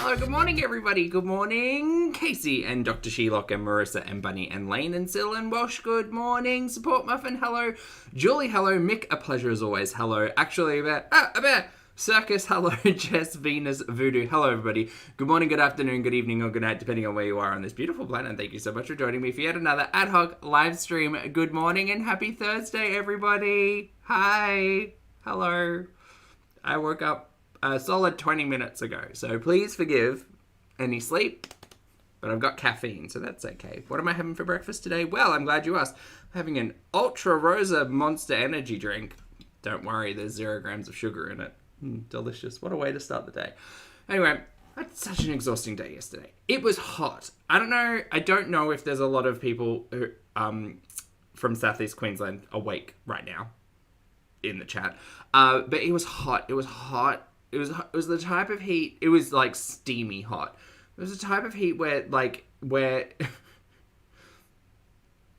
Hello, good morning, everybody. Good morning, Casey and Dr. Shelock and Marissa and Bunny and Lane and Sil and Welsh. Good morning, Support Muffin. Hello, Julie. Hello, Mick. A pleasure as always. Hello, actually, a bear. Circus. Hello, Jess, Venus, Voodoo. Hello, everybody. Good morning, good afternoon, good evening, or good night, depending on where you are on this beautiful planet. And thank you so much for joining me for yet another ad hoc live stream. Good morning and happy Thursday, everybody. Hi. Hello. I woke up a solid 20 minutes ago, so please forgive any sleep, but I've got caffeine, so that's okay. What am I having for breakfast today? Well, I'm glad you asked. I'm having an Ultra Rosa Monster Energy drink. Don't worry, there's 0 grams of sugar in it. Delicious. What a way to start the day. Anyway, I had such an exhausting day yesterday. It was hot. I don't know if there's a lot of people who, from Southeast Queensland awake right now in the chat, but it was hot. It was hot. It was the type of heat. It was like steamy hot. It was the type of heat where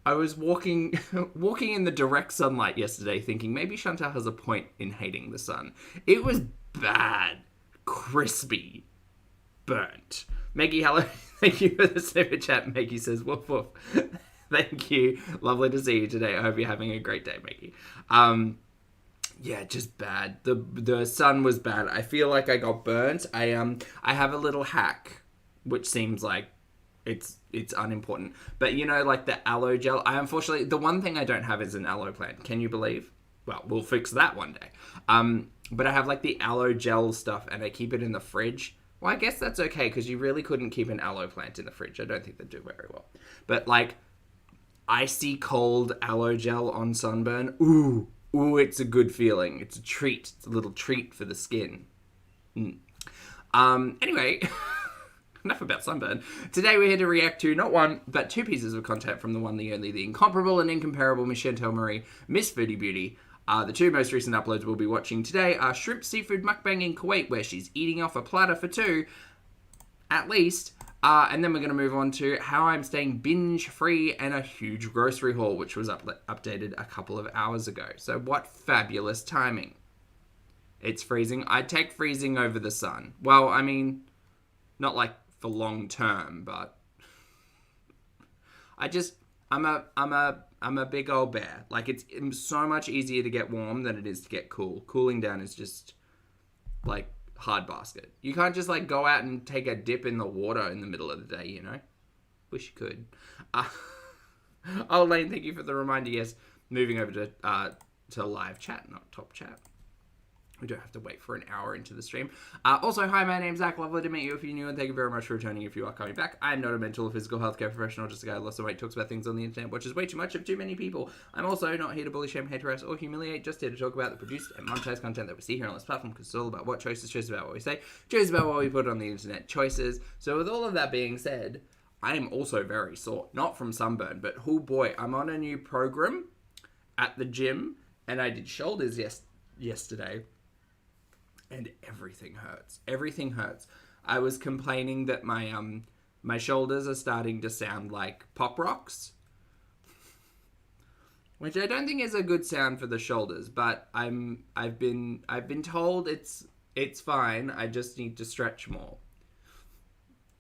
I was walking in the direct sunlight yesterday, thinking maybe Chantal has a point in hating the sun. It was bad, crispy, burnt. Maggie, hello. Thank you for the super chat. Maggie says woof woof. Thank you. Lovely to see you today. I hope you're having a great day, Maggie. Yeah, just bad. The sun was bad. I feel like I got burnt. I have a little hack, which seems like it's unimportant. But you know, like the aloe gel. Unfortunately, the one thing I don't have is an aloe plant. Can you believe? Well, we'll fix that one day. But I have like the aloe gel stuff, and I keep it in the fridge. Well, I guess that's okay because you really couldn't keep an aloe plant in the fridge. I don't think they do very well. But like icy cold aloe gel on sunburn. Ooh, it's a good feeling. It's a treat. It's a little treat for the skin. Anyway, enough about sunburn. Today we're here to react to not one, but 2 pieces of content from the one, the only, the incomparable and incomparable Miss Chantal Marie, Miss Foodie Beauty. The 2 most recent uploads we'll be watching today are Shrimp Seafood Mukbang in Kuwait, where she's eating off a platter for 2, at least. And then we're going to move on to how I'm staying binge free and a huge grocery haul, which was updated a couple of hours ago. So what fabulous timing. It's freezing. I'd take freezing over the sun. Well, I mean, not like for long term, but I'm a big old bear. Like it's so much easier to get warm than it is to get cool. Cooling down is just like hard basket. You can't just like go out and take a dip in the water in the middle of the day, you know? Wish you could. Oh, Lane, thank you for the reminder. Yes, moving over to live chat, not top chat. We don't have to wait for an hour into the stream. Also, hi, my name's Zach. Lovely to meet you if you're new, and thank you very much for returning if you are coming back. I'm not a mental or physical healthcare professional, just a guy who lost some weight, talks about things on the internet, watches way too much of too many people. I'm also not here to bully, shame, hate, harass, or humiliate, just here to talk about the produced and monetized content that we see here on this platform, because it's all about what choices about what we say, choices about what we put on the internet, choices. So with all of that being said, I am also very sore. Not from sunburn, but oh boy, I'm on a new program at the gym, and I did shoulders yesterday. And everything hurts. Everything hurts. I was complaining that my shoulders are starting to sound like pop rocks, which I don't think is a good sound for the shoulders. But I've been told it's fine. I just need to stretch more,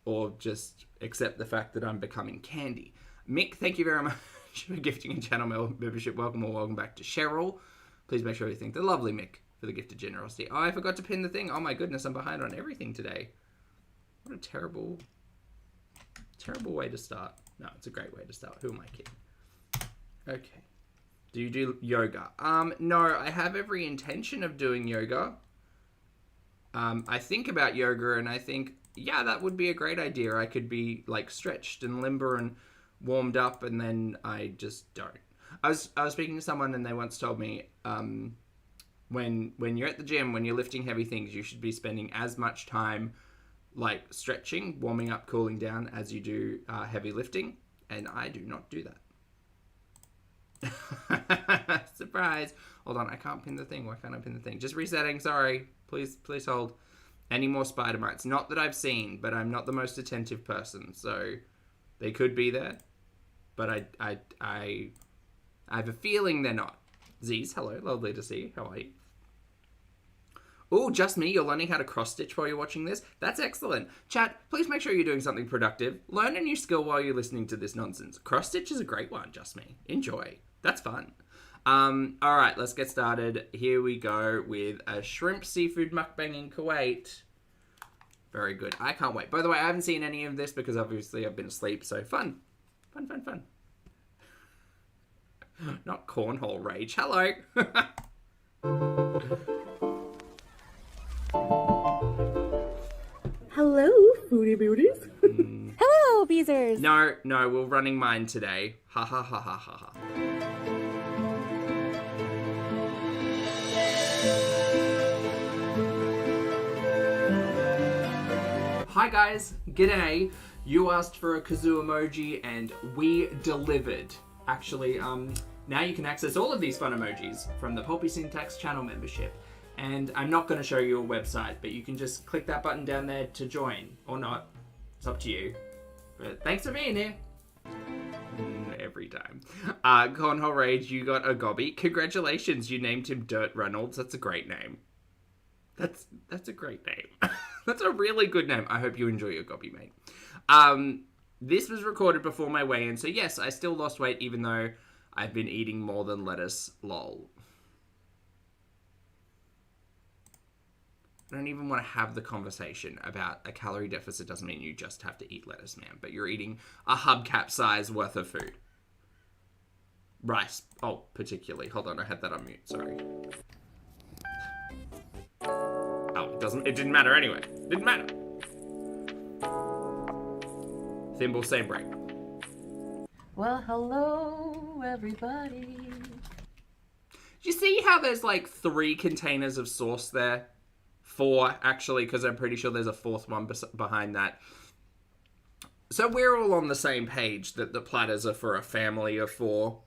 or just accept the fact that I'm becoming candy. Mick, thank you very much for gifting a channel membership. Welcome back to Cheryl. Please make sure you thank the lovely Mick for the gift of generosity. Oh, I forgot to pin the thing. Oh my goodness, I'm behind on everything today. What a terrible way to start. No, it's a great way to start. Who am I kidding? Okay. Do you do yoga? No, I have every intention of doing yoga. I think about yoga and I think, yeah, that would be a great idea. I could be like stretched and limber and warmed up, and then I just don't. I was speaking to someone and they once told me, when you're at the gym, when you're lifting heavy things, you should be spending as much time like stretching, warming up, cooling down as you do heavy lifting. And I do not do that. Surprise. Hold on, I can't pin the thing. Why can't I pin the thing? Just resetting, sorry. Please hold. Any more spider mites? Not that I've seen, but I'm not the most attentive person, so they could be there. But I have a feeling they're not. Z's, hello, lovely to see you. How are you? Oh, just me? You're learning how to cross-stitch while you're watching this? That's excellent. Chat, please make sure you're doing something productive. Learn a new skill while you're listening to this nonsense. Cross-stitch is a great one, just me. Enjoy. That's fun. All right, let's get started. Here we go with a shrimp seafood mukbang in Kuwait. Very good. I can't wait. By the way, I haven't seen any of this because obviously I've been asleep, so fun. Fun, fun, fun. Not cornhole rage. Hello. Hello, Foodie Beauties. Hello, Beezers. No, we're running mine today. Ha ha ha ha ha ha. Hi guys, g'day. You asked for a kazoo emoji and we delivered. Actually, now you can access all of these fun emojis from the Pulpy Syntax channel membership. And I'm not going to show you a website, but you can just click that button down there to join. Or not. It's up to you. But thanks for being here. Every time. Cornhole Rage, you got a gobby. Congratulations, you named him Dirt Reynolds. That's a great name. That's a great name. That's a really good name. I hope you enjoy your gobby, mate. This was recorded before my weigh-in, so yes, I still lost weight even though I've been eating more than lettuce. Lol. I don't even want to have the conversation about a calorie deficit doesn't mean you just have to eat lettuce, man. But you're eating a hubcap size worth of food. Rice. Oh, particularly. Hold on, I had that on mute. Sorry. Oh, it didn't matter anyway. Didn't matter. Thimble, same break. Well, hello, everybody. Do you see how there's like 3 containers of sauce there? 4, actually, because I'm pretty sure there's a 4th one behind that. So we're all on the same page that the platters are for a family of 4,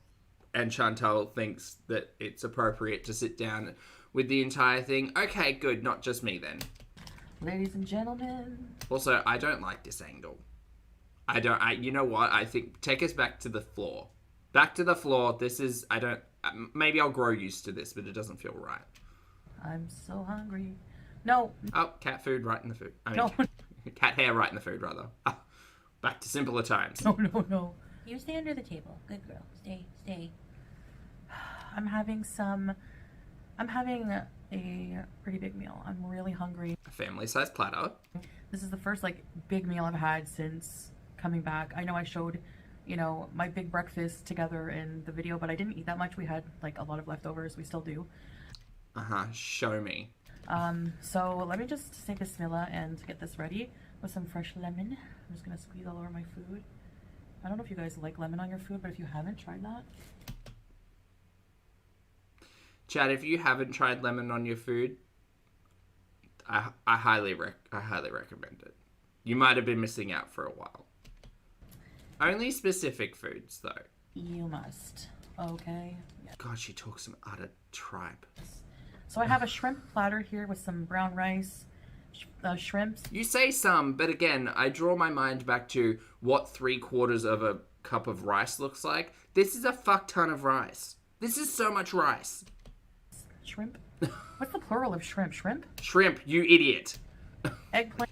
and Chantal thinks that it's appropriate to sit down with the entire thing. Okay, good, not just me then. Ladies and gentlemen. Also, I don't like this angle. You know what? I think, take us back to the floor. Back to the floor. This is, maybe I'll grow used to this, but it doesn't feel right. I'm so hungry. No. Oh, cat food right in the food. No. Cat hair right in the food, rather. Back to simpler times. No. You stay under the table. Good girl. Stay. I'm having a pretty big meal. I'm really hungry. A family-sized platter. This is the first, big meal I've had since coming back. I know I showed, my big breakfast together in the video, but I didn't eat that much. We had, a lot of leftovers. We still do. Show me. So let me just say bismillah and get this ready with some fresh lemon. I'm just gonna squeeze all over my food. I don't know if you guys like lemon on your food, but if you haven't tried that. Chad, if you haven't tried lemon on your food, I highly recommend it. You might have been missing out for a while. Only specific foods, though. You must. Okay. Yeah. God, she talks some utter tripe. So I have a shrimp platter here with some brown rice, shrimps. You say some, but again, I draw my mind back to what 3/4 of a cup of rice looks like. This is a fuck ton of rice. This is so much rice. Shrimp? What's the plural of shrimp? Shrimp? Shrimp, you idiot. Eggplant.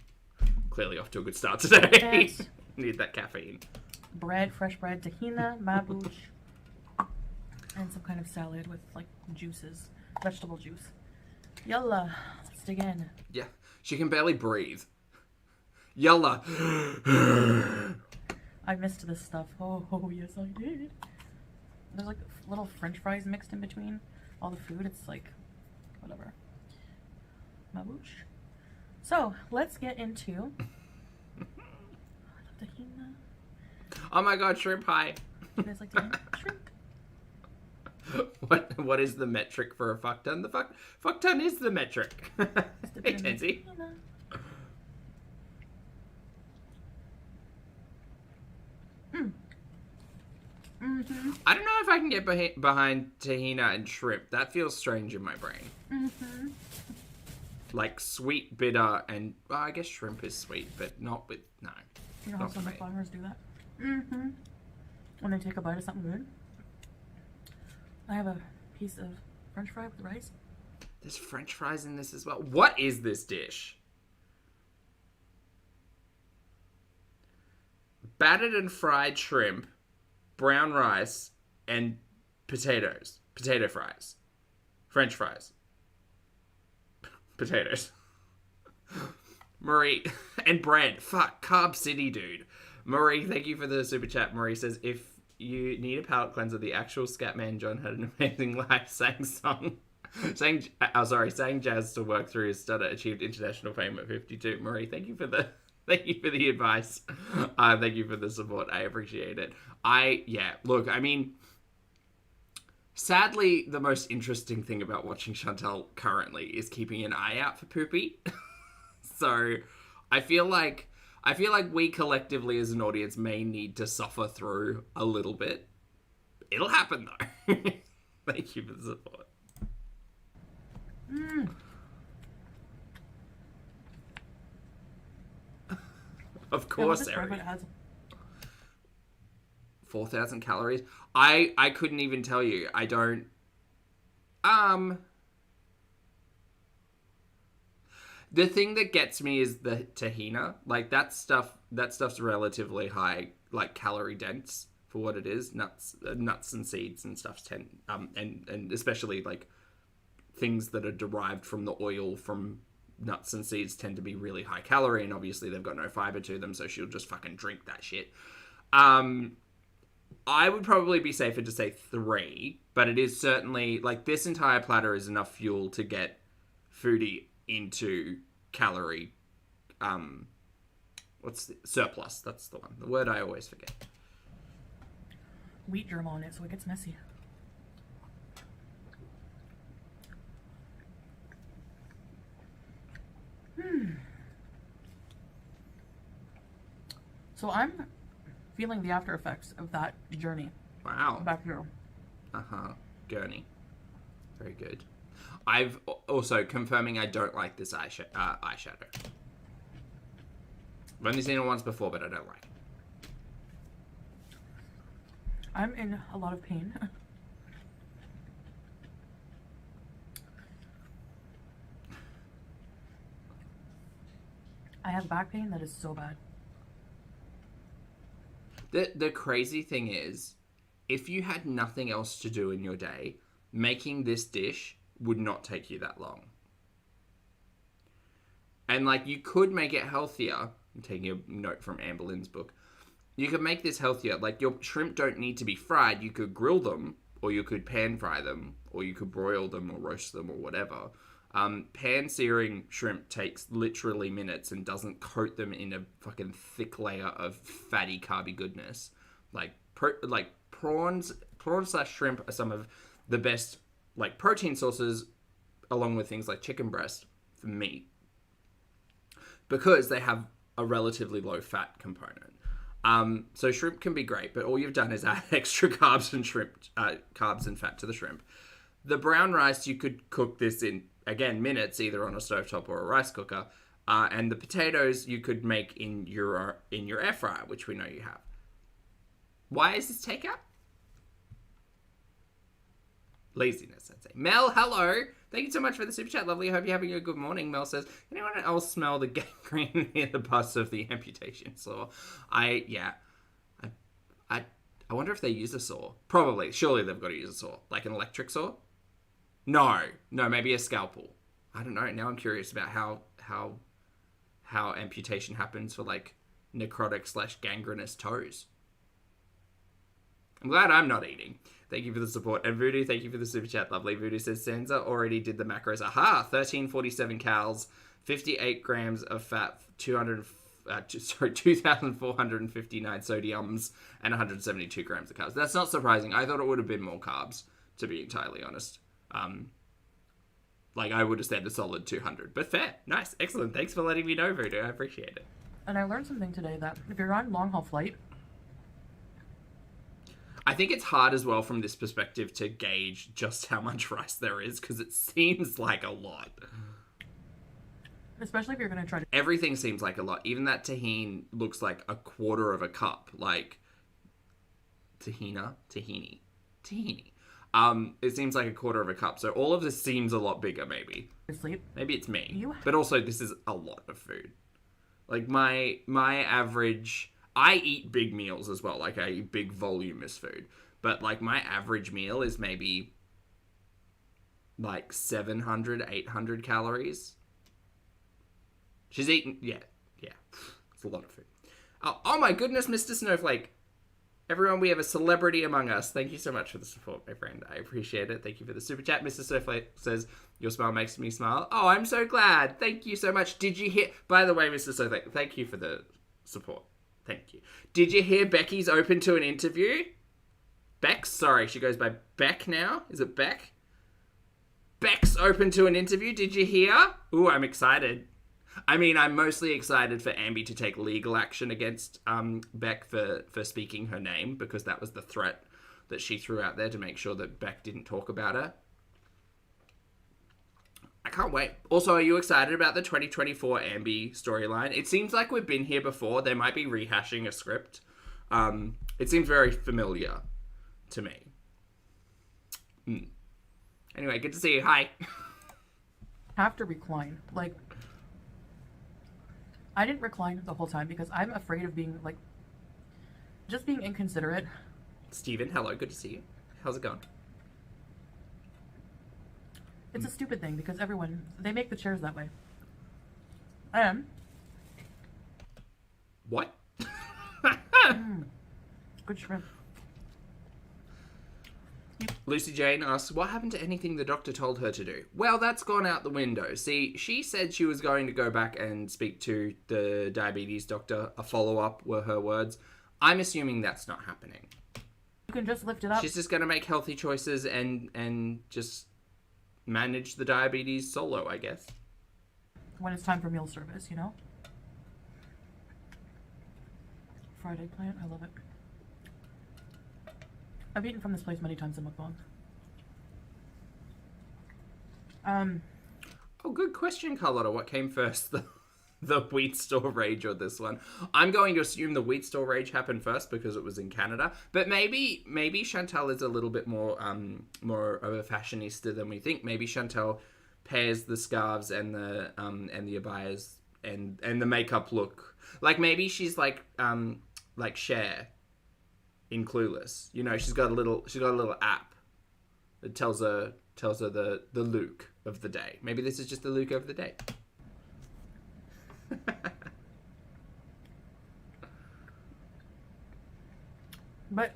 Clearly off to a good start today. Need that caffeine. Bread, fresh bread, tahina, mabouche, and some kind of salad with juices. Vegetable juice. Yalla, let's dig in. Yeah, she can barely breathe. Yalla. I missed this stuff. Oh, yes I did. There's little french fries mixed in between all the food. It's whatever. Mabouche. So, let's get into tahina. Oh my god, shrimp pie. You guys like tahina? Shrimp. What is the metric for a fuck ton? The fuck ton is the metric. Hey, Tansy. Mm-hmm. I don't know if I can get behind tahina and shrimp. That feels strange in my brain. Mm-hmm. Like sweet, bitter, and well, I guess shrimp is sweet, but not with no. You know how some McDonald's do that? Mm-hmm. When they take a bite of something good. I have a piece of French fry with rice. There's French fries in this as well. What is this dish? Battered and fried shrimp, brown rice, and potatoes. Potato fries. French fries. Potatoes. Marie. And bread. Fuck. Carb City, dude. Marie, thank you for the super chat. Marie says, if you need a palate cleanser, the actual Scatman John had an amazing live sang song. Sang jazz to work through his stutter, achieved international fame at 52. Marie, thank you for the advice. Thank you for the support. I appreciate it. Look, I mean, sadly, the most interesting thing about watching Chantal currently is keeping an eye out for Poopy. So I feel like we collectively as an audience may need to suffer through a little bit. It'll happen though. Thank you for the support. Of course, Eric. 4,000 calories. I couldn't even tell you. I don't. The thing that gets me is the tahina. Like that stuff's relatively high, like calorie dense for what it is. Nuts and seeds and stuff and especially like things that are derived from the oil from nuts and seeds tend to be really high calorie, and obviously they've got no fiber to them, so she'll just fucking drink that shit. I would probably be safer to say 3, but it is certainly, like, this entire platter is enough fuel to get Foodie into calorie, surplus, that's the one. The word I always forget. Wheat germ on it, so it gets messy. So I'm feeling the after effects of that journey. Wow. Back here. Gurney. Very good. I've also confirming I don't like this eyeshadow. I've only seen it once before, but I don't like it. I'm in a lot of pain. I have back pain that is so bad. The crazy thing is, if you had nothing else to do in your day, making this dish would not take you that long. And, like, you could make it healthier. I'm taking a note from Amber Lynn's book. You could make this healthier. Like, your shrimp don't need to be fried. You could grill them, or you could pan fry them, or you could broil them or roast them or whatever. Pan searing shrimp takes literally minutes and doesn't coat them in a fucking thick layer of fatty carby goodness. Like prawns / shrimp are some of the best, like, protein sources, along with things like chicken breast for meat, because they have a relatively low fat component. So shrimp can be great, but all you've done is add extra carbs and fat to the shrimp. The brown rice, you could cook this in, again, minutes, either on a stovetop or a rice cooker. And the potatoes you could make in your air fryer, which we know you have. Why is this takeout? Laziness, I'd say. Mel, hello. Thank you so much for the super chat. Lovely. I hope you're having a good morning. Mel says, anyone else smell the gangrene near the bus of the amputation saw? I wonder if they use a saw. Probably. Surely they've got to use a saw. Like an electric saw? No, maybe a scalpel. I don't know. Now I'm curious about how amputation happens for, like, necrotic / gangrenous toes. I'm glad I'm not eating. Thank you for the support. And Voodoo, thank you for the super chat. Lovely. Voodoo says, Sansa already did the macros. Aha! 1347 calories, 58 grams of fat, 2,459 sodiums, and 172 grams of carbs. That's not surprising. I thought it would have been more carbs, to be entirely honest. Like, I would have said a solid 200. But fair. Nice. Excellent. Thanks for letting me know, Voodoo. I appreciate it. And I learned something today, that if you're on long haul flight, I think it's hard as well from this perspective to gauge just how much rice there is, because it seems like a lot. especially if you're going to try to... Everything seems like a lot. Even that tahini looks like a quarter of a cup. Like, tahini. It seems like a quarter of a cup. So all of this seems a lot bigger, maybe. Sleep. Maybe it's me. You- But also, this is a lot of food. Like, my average... I eat big meals as well. Like, I eat big voluminous food. But, like, my average meal is maybe, like, 700, 800 calories. She's eating... Yeah. It's a lot of food. Oh my goodness, Mr. Snowflake. Everyone, we have a celebrity among us. Thank you so much for the support, my friend. I appreciate it. Thank you for the super chat. Mr. Snowflake says, your smile makes me smile. Oh, I'm so glad. Thank you so much. Did you hear... By the way, Mr. Snowflake, thank you for the support. Thank you. Did you hear Becky's open to an interview? Bex? Sorry, she goes by Beck now. Is it Beck? Beck's open to an interview. Did you hear? Ooh, I'm excited. I mean, I'm mostly excited for Ambi to take legal action against Beck for speaking her name, because that was the threat that she threw out there to make sure that Beck didn't talk about her. I can't wait. Also, are you excited about the 2024 Ambi storyline? It seems like we've been here before. They might be rehashing a script. It seems very familiar to me. Anyway, good to see you. Hi. Have to recline. Like, I didn't recline the whole time because I'm afraid of being, like, just being inconsiderate. Steven, hello. Good to see you. How's it going? It's a stupid thing because they make the chairs that way. And... What? Good shrimp. Lucy Jane asks, what happened to anything the doctor told her to do? Well, that's gone out the window. See, she said she was going to go back and speak to the diabetes doctor. A follow-up were her words. I'm assuming that's not happening. You can just lift it up. She's just going to make healthy choices and just manage the diabetes solo, I guess. When it's time for meal service, you know? Fried eggplant, I love it. I've eaten from this place many times in MUKBANG. Oh, good question, Carlotta. What came first, the wheat store rage or this one? I'm going to assume the wheat store rage happened first because it was in Canada. But maybe Chantal is a little bit more of a fashionista than we think. Maybe Chantal pairs the scarves and the abayas and the makeup look. Like, maybe she's like Cher in Clueless. You know, she's got a little app that tells her the look of the day. Maybe this is just the look of the day. But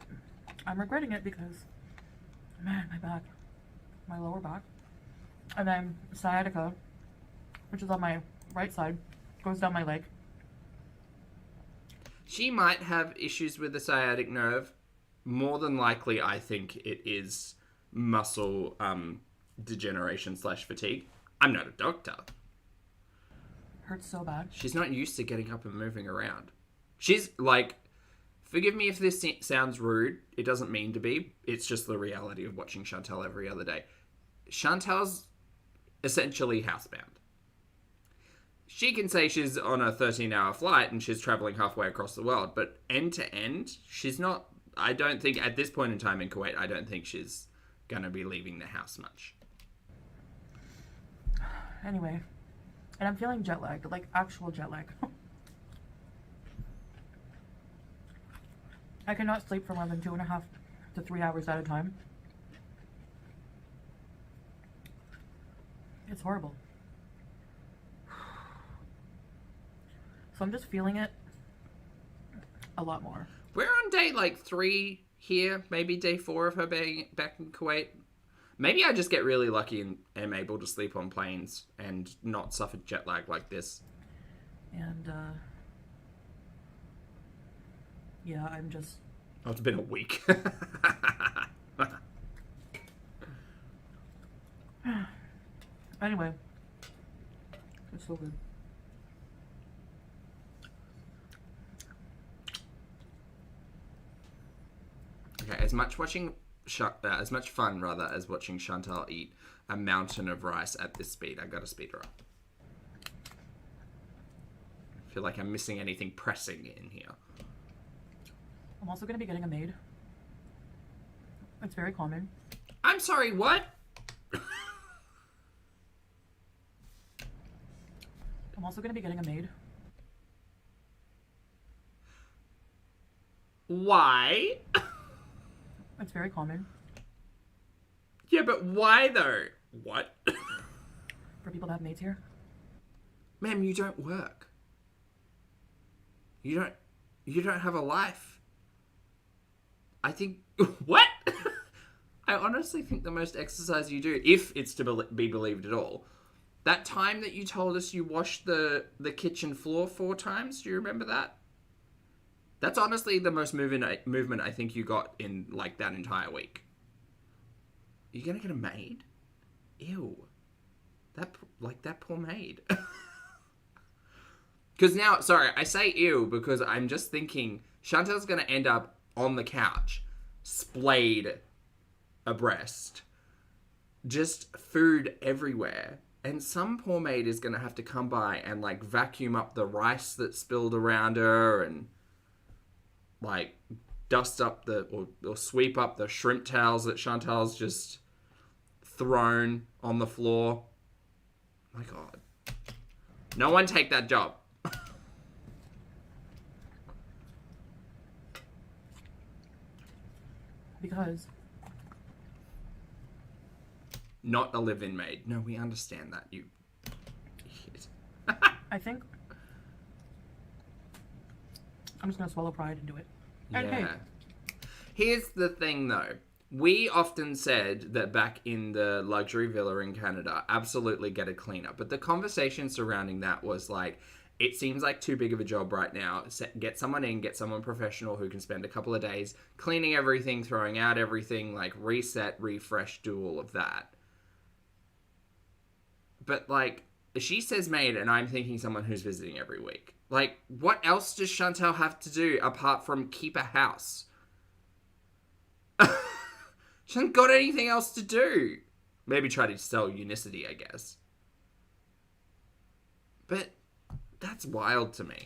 I'm regretting it because, man, my back, my lower back, and then sciatica, which is on my right side, goes down my leg. She might have issues with the sciatic nerve. More than likely, I think it is muscle degeneration / fatigue. I'm not a doctor. Hurts so bad. She's not used to getting up and moving around. She's like, forgive me if this sounds rude. It doesn't mean to be. It's just the reality of watching Chantal every other day. Chantal's essentially housebound. She can say she's on a 13-hour flight and she's traveling halfway across the world, but end to end, she's not... I don't think, at this point in time in Kuwait, I don't think she's going to be leaving the house much. Anyway, and I'm feeling jet lagged, like actual jet lag. I cannot sleep for more than 2.5 to 3 hours at a time. It's horrible. So I'm just feeling it a lot more. We're on day, 3 here, maybe day 4 of her being back in Kuwait. Maybe I just get really lucky and am able to sleep on planes and not suffer jet lag like this. And, yeah, I'm just... Oh, it's been a week. Anyway. It's so good. Okay, as much fun as watching Chantal eat a mountain of rice at this speed, I gotta speed her up. I feel like I'm missing anything pressing in here. I'm also gonna be getting a maid. It's very common. I'm sorry, what? I'm also going to be getting a maid. Why? It's very common Yeah, but why though? What? for people to have maids here. Ma'am, you don't work. You don't have a life. I think... What? I honestly think the most exercise you do, if it's to be believed at all, that time that you told us you washed the kitchen floor 4 times, do you remember that? That's honestly the most movement I think you got in, like, that entire week. You're gonna get a maid? Ew. That poor maid. Because now, sorry, I say ew because I'm just thinking Chantal's gonna end up on the couch, splayed abreast, just food everywhere. And some poor maid is gonna have to come by and, like, vacuum up the rice that spilled around her and, like, dust up or sweep up the shrimp towels that Chantal's just thrown on the floor. My God. No one take that job. Because Not a live-in maid. No, we understand that, you idiot. I think I'm just going to swallow pride and do it. And Yeah. hey, Here's the thing, though. We often said that back in the luxury villa in Canada, absolutely get a cleaner. But the conversation surrounding that was like, it seems like too big of a job right now. Get someone in, get someone professional who can spend a couple of days cleaning everything, throwing out everything, like reset, refresh, do all of that. But, like, she says maid, and I'm thinking someone who's visiting every week. Like, what else does Chantal have to do apart from keep a house? She hasn't got anything else to do. Maybe try to sell Unicity, I guess. But that's wild to me.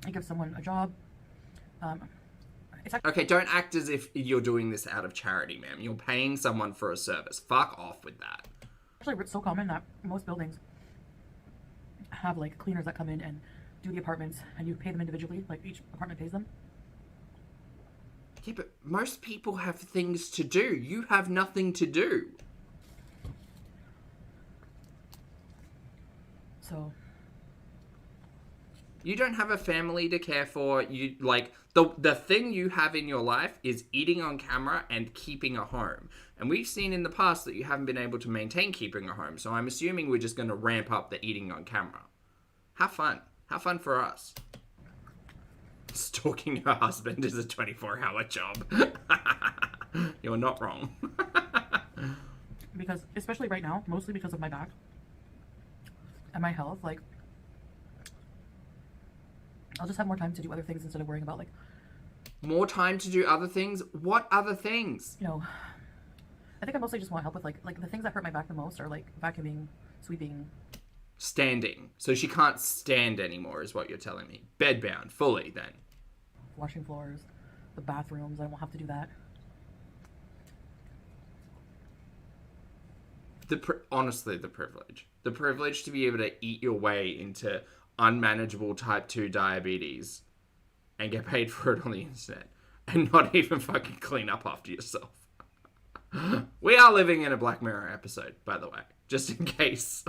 I give someone a job. It's actually Okay, don't act as if you're doing this out of charity, ma'am. You're paying someone for a service. Fuck off with that. so common that most buildings have like cleaners that come in and do the apartments, and you pay them individually. Like each apartment pays them. Yeah, but most people have things to do. You have nothing to do. So You don't have a family to care for. You, like, the thing you have in your life is eating on camera and keeping a home. And we've seen in the past that you haven't been able to maintain keeping a home. So I'm assuming we're just going to ramp up the eating on camera. Have fun. Have fun for us. Stalking your husband is a 24-hour job. You're not wrong. because especially right now, mostly because of my back and my health, like I'll just have more time to do other things instead of worrying about like More time to do other things? What other things? you know. I think I mostly just want help with like the things that hurt my back the most are like vacuuming, sweeping. Standing. So she can't stand anymore is what you're telling me. Bedbound, fully, then. Washing floors, the bathrooms. I won't have to do that. Honestly, the privilege. The privilege to be able to eat your way into unmanageable type 2 diabetes and get paid for it on the internet and not even fucking clean up after yourself. We are living in a Black Mirror episode, by the way. Just in case.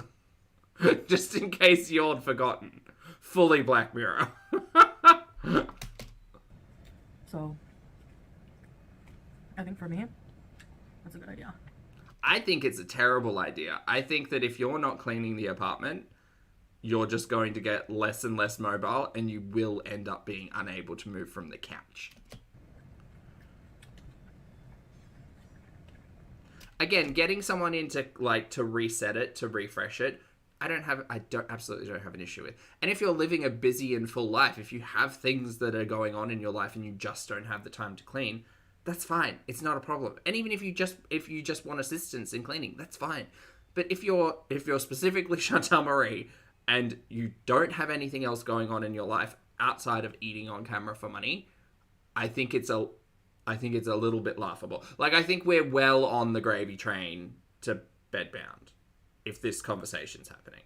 Just in case you'd forgotten. Fully Black Mirror. So I think for me, that's a good idea. I think it's a terrible idea. I think that if you're not cleaning the apartment, you're just going to get less and less mobile and you will end up being unable to move from the couch. Again, getting someone in to, like, to reset it, to refresh it, I absolutely don't have an issue with. And if you're living a busy and full life, if you have things that are going on in your life and you just don't have the time to clean, that's fine. It's not a problem. And even if you just want assistance in cleaning, that's fine. But if you're specifically Chantal Marie and you don't have anything else going on in your life outside of eating on camera for money, I think it's I think it's a little bit laughable. Like, I think we're well on the gravy train to bedbound if this conversation's happening.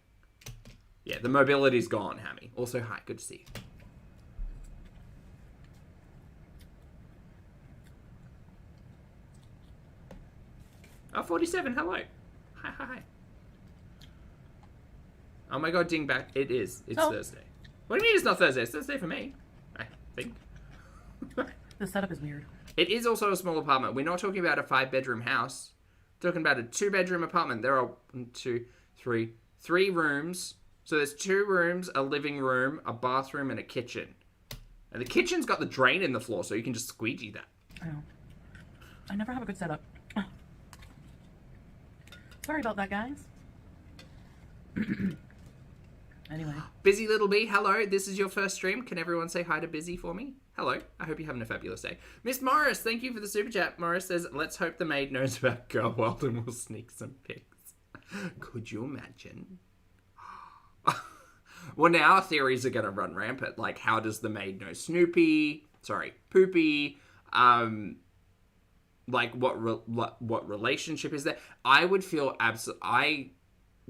Yeah, the mobility's gone, Hammy. Also, hi, good to see you. Oh, 47, hello. Hi. Oh my god, dingback. It is. It's Thursday. What do you mean it's not Thursday? It's Thursday for me, I think. The setup is weird. It is also a small apartment. We're not talking about a 5-bedroom house. We're talking about a 2-bedroom apartment. There are 3 rooms. So there's 2 rooms, a living room, a bathroom, and a kitchen. And the kitchen's got the drain in the floor, so you can just squeegee that. I know. I never have a good setup. Sorry about that, guys. Anyway. Busy Little Bee, hello. This is your first stream. Can everyone say hi to Busy for me? Hello. I hope you're having a fabulous day. Miss Morris, thank you for the super chat. Morris says, let's hope the maid knows about Girl World and we'll sneak some pics. Could you imagine? Well, now our theories are going to run rampant. Like, how does the maid know Poopy? Like, what relationship is there? I would feel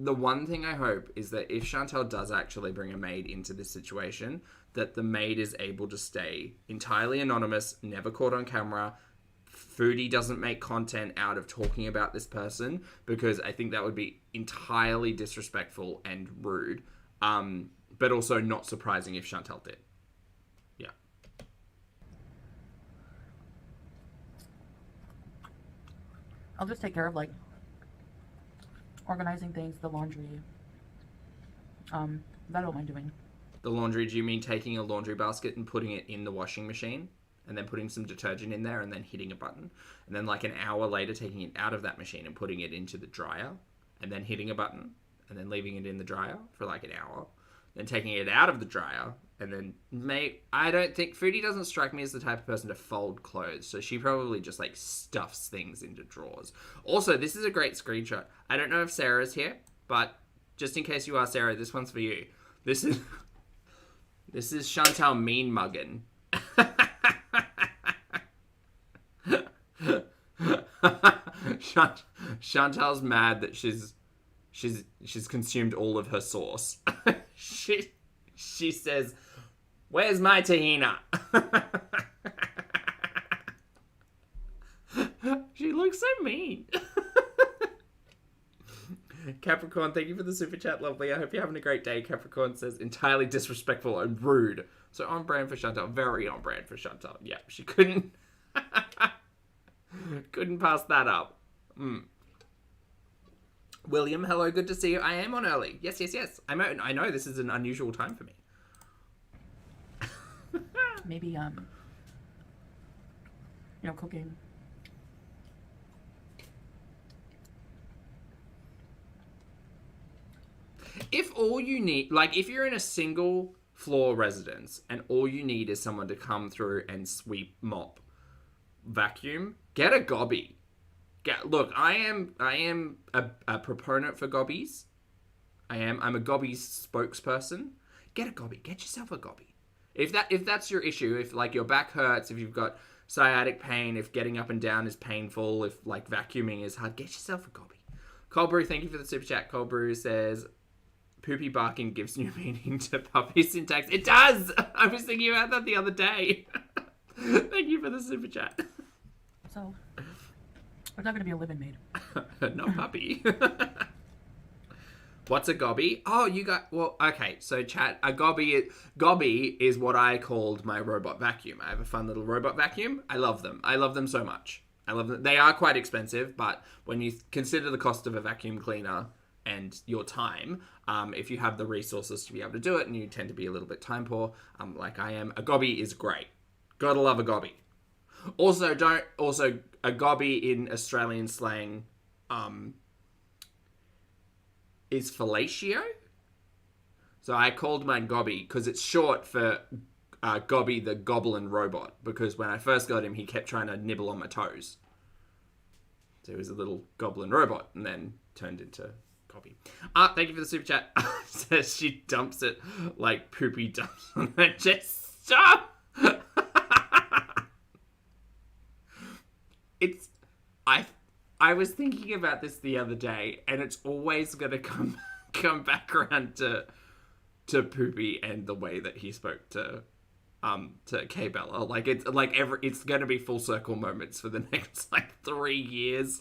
the one thing I hope is that if Chantal does actually bring a maid into this situation, that the maid is able to stay entirely anonymous, never caught on camera. Foodie doesn't make content out of talking about this person, because I think that would be entirely disrespectful and rude. But also not surprising if Chantal did. Yeah. I'll just take care of, like, organizing things, the laundry. That I don't mind doing. The laundry, do you mean taking a laundry basket and putting it in the washing machine? And then putting some detergent in there and then hitting a button? And then like an hour later taking it out of that machine and putting it into the dryer? And then hitting a button? And then leaving it in the dryer for like an hour? Then taking it out of the dryer? And then I don't think... Foodie doesn't strike me as the type of person to fold clothes. So she probably just like stuffs things into drawers. Also, this is a great screenshot. I don't know if Sarah's here, but just in case you are, Sarah, this one's for you. This is Chantal mean mugging. Chantal's mad that she's consumed all of her sauce. She says, "Where's my tahina?" She looks so mean. Capricorn, thank you for the super chat, lovely. I hope you're having a great day. Capricorn says, entirely disrespectful and rude. So on brand for Chantal. Very on brand for Chantal. Yeah, she couldn't pass that up. William, hello, good to see you. I am on early. Yes. I know this is an unusual time for me. Maybe, cooking. If all you need, like, if you're in a single floor residence and all you need is someone to come through and sweep, mop, vacuum, get a gobby. Look, I am a proponent for gobbies. I'm a gobbies spokesperson. Get a gobby. Get yourself a gobby. If that's your issue, if like your back hurts, if you've got sciatic pain, if getting up and down is painful, if like vacuuming is hard, get yourself a gobby. Cold Brew, thank you for the super chat. Cold Brew says, poopy barking gives new meaning to puppy syntax. It does! I was thinking about that the other day. Thank you for the super chat. So, we're not going to be a live-in maid. Not puppy. What's a gobby? Oh, okay. So chat, a gobby is what I called my robot vacuum. I have a fun little robot vacuum. I love them. I love them so much. I love them. They are quite expensive, but when you consider the cost of a vacuum cleaner and your time, if you have the resources to be able to do it and you tend to be a little bit time poor, like I am, a gobby is great. Gotta love a gobby. Also, a gobby in Australian slang, is fellatio. So I called mine Gobby because it's short for Gobby the Goblin Robot, because when I first got him, he kept trying to nibble on my toes. So he was a little goblin robot and then turned into Gobby. Thank you for the super chat. Says she dumps it like poopy dumps on her chest. Stop! it's I was thinking about this the other day, and it's always gonna come back around to Poopy and the way that he spoke to K Bella. Like it's gonna be full circle moments for the next like 3 years.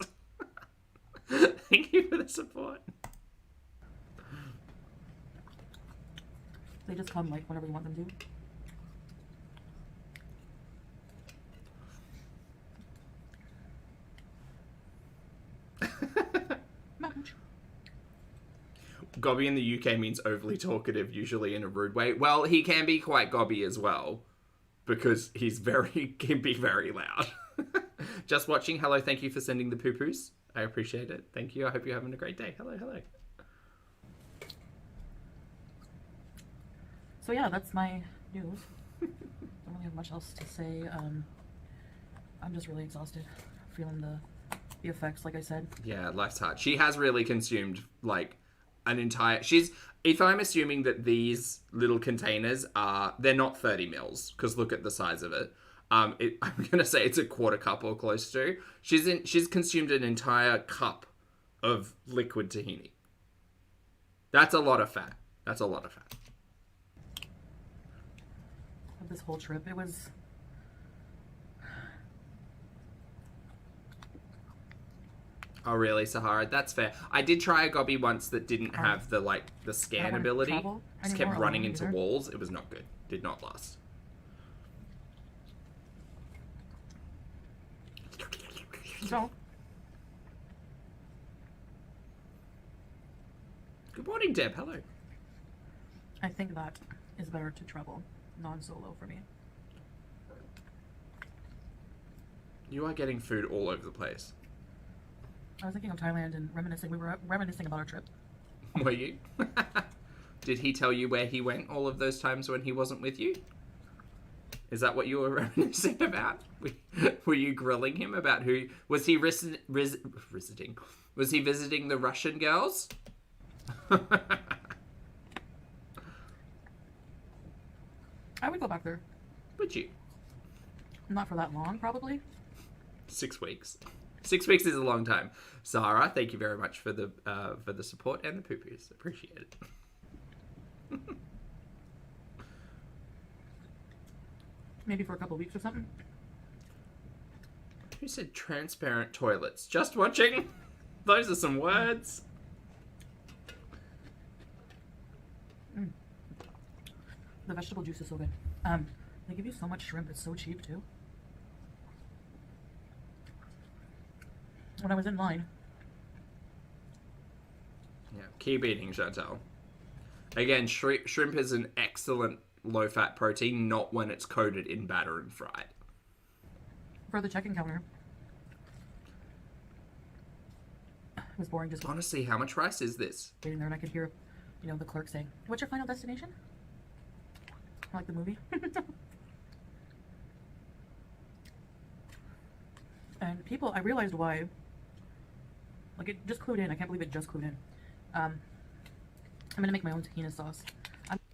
Thank you for the support. They just come like whenever you want them to. Gobby in the UK means overly talkative, usually in a rude way. Well, he can be quite gobby as well, because can be very loud. Just watching. Hello, thank you for sending the poo-poos. I appreciate it. Thank you. I hope you're having a great day. Hello. So yeah, that's my news. Don't really have much else to say. I'm just really exhausted, feeling the effects, like I said. Yeah, life's hard. She has really consumed like an entire. If I'm assuming that these little containers they're not 30 mils, because look at the size of it. I'm gonna say it's a quarter cup or close to. She's consumed an entire cup of liquid tahini. That's a lot of fat. This whole trip, it was. Oh really, Sahara? That's fair. I did try a gobby once that didn't have the scan ability. Just kept running into walls. It was not good. Did not last. So. Good morning, Deb. Hello. I think that is better to travel non-solo for me. You are getting food all over the place. I was thinking of Thailand and reminiscing. We were reminiscing about our trip. Were you? Did he tell you where he went all of those times when he wasn't with you? Is that what you were reminiscing about? Were you grilling him about who... Was he visiting? Was he visiting the Russian girls? I would go back there. Would you? Not for that long, probably. 6 weeks. 6 weeks is a long time. Zara, thank you very much for the support and the poo-poos. Appreciate it. Maybe for a couple of weeks or something. Who said transparent toilets? Just watching. Those are some words. The vegetable juice is so good. They give you so much shrimp. It's so cheap too. When I was in line. Yeah, keep eating, Chantal. Again, shrimp is an excellent low-fat protein, not when it's coated in batter and fried. For the check-in counter. It was boring just honestly, how much rice is this? waiting there, and I could hear, the clerk saying, "What's your final destination?" Like the movie. And people, I realized why. Like, it just clued in. I can't believe it just clued in. I'm gonna make my own tahini sauce.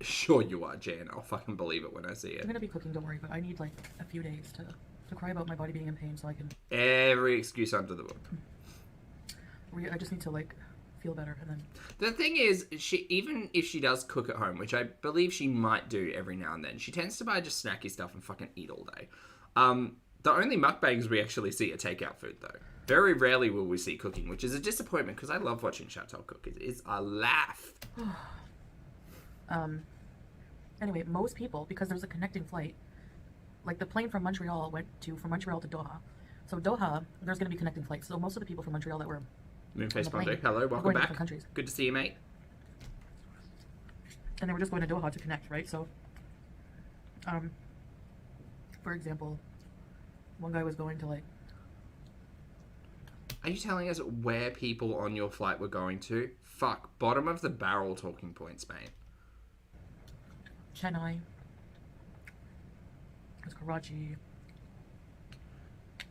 Sure you are, Jan. I'll fucking believe it when I see it. I'm gonna be cooking, don't worry, but I need like a few days to cry about my body being in pain so I can... Every excuse under the book. I just need to like feel better and then... The thing is, even if she does cook at home, which I believe she might do every now and then, she tends to buy just snacky stuff and fucking eat all day. The only mukbangs we actually see are takeout food, though. Very rarely will we see cooking, which is a disappointment because I love watching Chantal cook. It is a laugh. Anyway, most people, because there's a connecting flight, like the plane from Montreal from Montreal to Doha. So Doha, there's going to be connecting flights. So most of the people from Montreal that were Moonface Bondo, hello, welcome back. Countries. Good to see you, mate. And they were just going to Doha to connect, right? So, for example, one guy was going to like... Are you telling us where people on your flight were going to? Fuck, bottom of the barrel talking points, mate. Chennai. It's Karachi. Do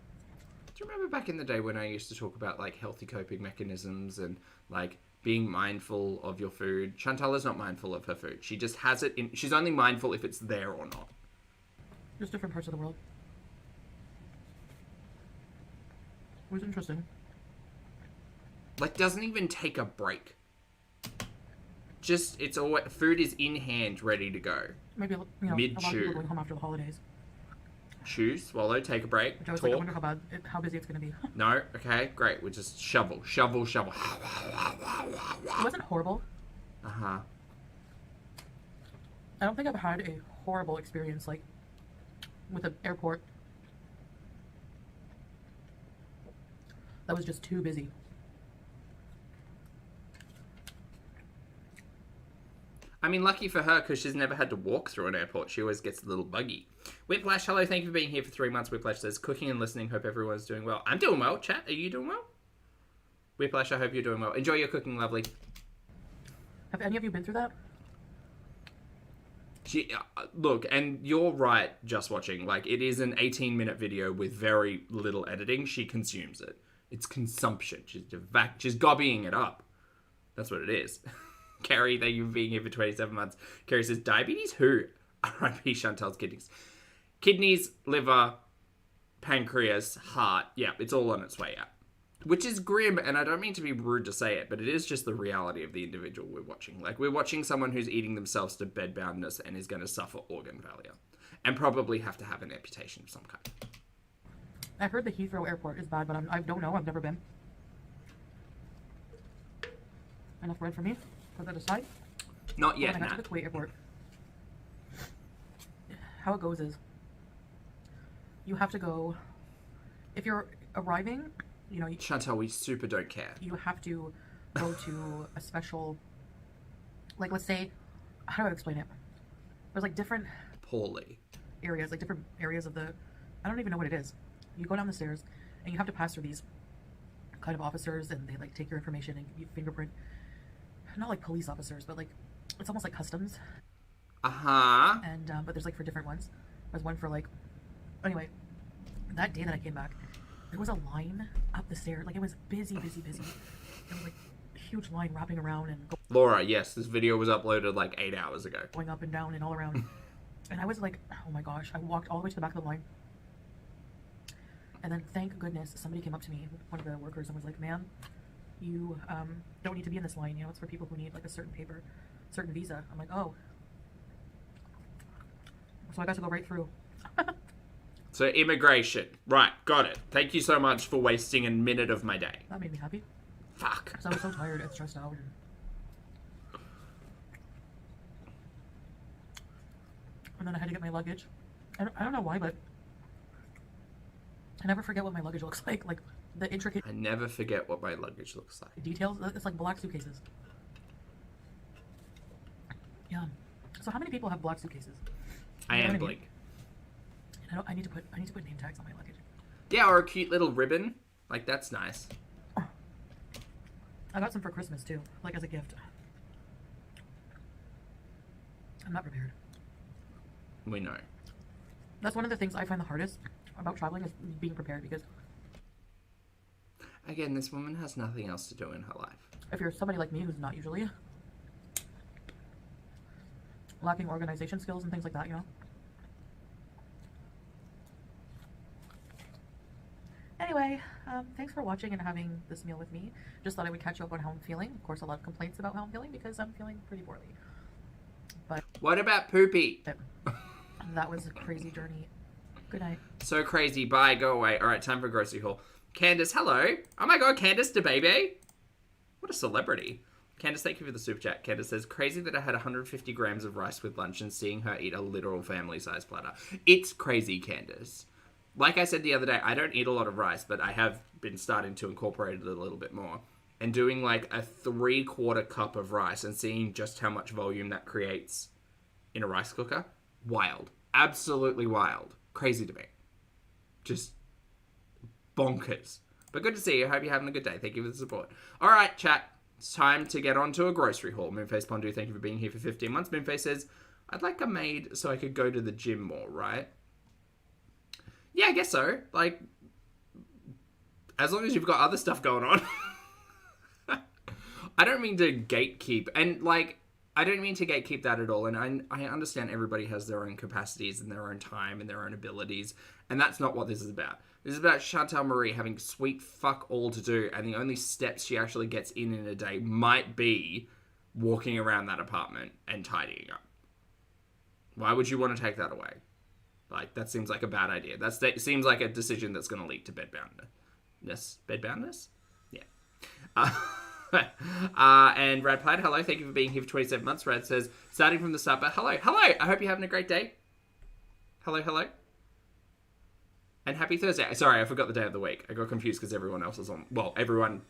you remember back in the day when I used to talk about like healthy coping mechanisms and like being mindful of your food? Chantal is not mindful of her food. She just has it in... She's only mindful if it's there or not. Just different parts of the world. was interesting. Like, doesn't even take a break. Just, it's all, food is in hand, ready to go. Maybe, you know, a lot of people Mid-chew. are going home after the holidays. Chew, swallow, take a break, Which I was talk. like, I wonder how busy it's going to be. No? Okay, great. We just shovel. It wasn't horrible. Uh-huh. I don't think I've had a horrible experience, like, with an airport that was just too busy. I mean, lucky for her, because she's never had to walk through an airport. She always gets a little buggy. Whiplash, hello, thank you for being here for 3 months. Whiplash says, cooking and listening, hope everyone's doing well. I'm doing well. Chat, are you doing well? Whiplash, I hope you're doing well. Enjoy your cooking, lovely. Have any of you been through that? Look, and you're right, just watching. Like, it is an 18-minute video with very little editing. She consumes it. It's consumption. She's gobbying it up. That's what it is. Carrie, thank you for being here for 27 months. Carrie says, diabetes who? R.I.P. Chantal's kidneys. Kidneys, liver, pancreas, heart. Yeah, it's all on its way out. Which is grim, and I don't mean to be rude to say it, but it is just the reality of the individual we're watching. Like, we're watching someone who's eating themselves to bedboundness and is going to suffer organ failure. And probably have to have an amputation of some kind. I heard the Heathrow airport is bad, but I don't know. I've never been. Enough bread for me. Put that aside. Not yet, When I got to the KUWAIT airport, how it goes is, you have to go, if you're arriving, you know, Chantal, we super don't care. you have to go to a special, like, let's say, how do I explain it? There's like different Poorly. areas, like different areas of the, I don't even know what it is. You go down the stairs and you have to pass through these kind of officers, and they like take your information and give you fingerprint. Not like police officers, but like, it's almost like customs. Uh-huh. And but there's like for different ones. There's one for like, anyway, that day that I came back, there was a line up the stairs. Like, it was busy. There was like a huge line wrapping around and Laura, yes, this video was uploaded like 8 hours ago. going up and down and all around. And I was like, oh my gosh, I walked all the way to the back of the line. And then thank goodness somebody came up to me, one of the workers, and was like, ma'am, you don't need to be in this line. You know, it's for people who need like a certain paper, certain visa. I'm like, oh. So I got to go right through. So immigration. Right, got it. Thank you so much for wasting a minute of my day. That made me happy. Fuck. Because I was so tired and stressed out. And then I had to get my luggage. I don't know why, but I never forget what my luggage looks like. Like, the intricate I never forget what my luggage looks like. details. It's like black suitcases. Yeah. So how many people have black suitcases? I You know am what I mean? Blake. And I need to put name tags on my luggage. Yeah, or a cute little ribbon. Like, that's nice. I got some for Christmas too, like as a gift. I'm not prepared. We know. That's one of the things I find the hardest about traveling, is being prepared, because Again, this woman has nothing else to do in her life. if you're somebody like me who's not usually lacking organization skills and things like that, you know. Anyway, thanks for watching and having this meal with me. Just thought I would catch you up on how I'm feeling. Of course, a lot of complaints about how I'm feeling because I'm feeling pretty poorly. But What about Poopy? that was a crazy journey. Good night. So crazy. Bye. Go away. All right, time for grocery haul. Candace, hello. Oh my god, Candace the baby. What a celebrity. Candace, thank you for the super chat. Candace says, crazy that I had 150 grams of rice with lunch and seeing her eat a literal family-sized platter. It's crazy, Candace. Like I said the other day, I don't eat a lot of rice, but I have been starting to incorporate it a little bit more. And doing like a 3/4 cup of rice and seeing just how much volume that creates in a rice cooker. Wild. Absolutely wild. Crazy to me. Just bonkers. But good to see you. I hope you're having a good day. Thank you for the support. All right, chat. It's time to get on to a grocery haul. Moonface Pondu, thank you for being here for 15 months. Moonface says, I'd like a maid so I could go to the gym more, right? Yeah, I guess so. Like, as long as you've got other stuff going on. I don't mean to gatekeep. And, like, I don't mean to gatekeep that at all, and I understand everybody has their own capacities and their own time and their own abilities, and that's not what this is about. This is about Chantal Marie having sweet fuck all to do, and the only steps she actually gets in a day might be walking around that apartment and tidying up. Why would you want to take that away? Like, that seems like a bad idea. That seems like a decision that's going to lead to bedboundness. Bedboundness? Yeah. And Rad Plaid, hello, thank you for being here for 27 months. Rad says, starting from the start, but hello, I hope you're having a great day. Hello. And happy Thursday. Sorry, I forgot the day of the week. I got confused because everyone else is on, well, everyone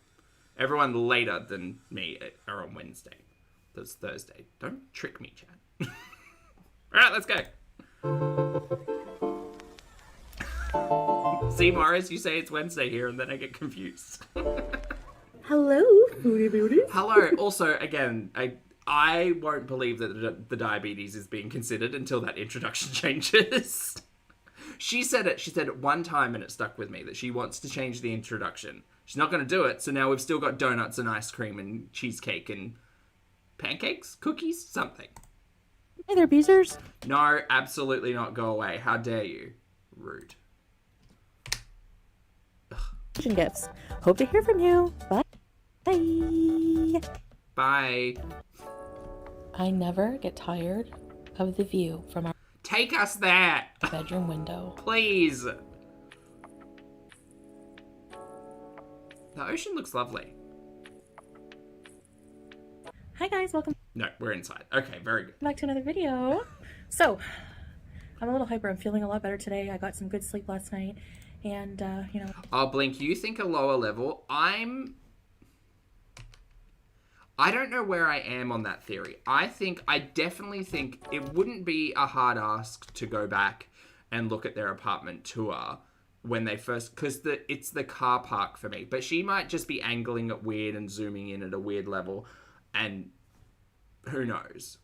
later than me are on Wednesday. That's Thursday. Don't trick me, Chad. Alright, let's go. See, Morris, you say it's Wednesday here, and then I get confused. Hello, Foodie Beauty. Hello. Also, again, I won't believe that the diabetes is being considered until that introduction changes. She said it one time and it stuck with me, that she wants to change the introduction. She's not going to do it, so now we've still got donuts and ice cream and cheesecake and pancakes, cookies, something. Hey there, Beezers. No, absolutely not. Go away. How dare you? Rude. Gifts. Hope to hear from you. Bye. Bye. Bye. I never get tired of the view from our Take us there. bedroom window. Please. The ocean looks lovely. Hi guys, welcome No, we're inside. Okay, very good. back to another video. So, I'm a little hyper. I'm feeling a lot better today. I got some good sleep last night. And, Oh, Blink, you think a lower level. I don't know where I am on that theory. I definitely think it wouldn't be a hard ask to go back and look at their apartment tour when they first, because it's the car park for me. But she might just be angling it weird and zooming in at a weird level, and who knows?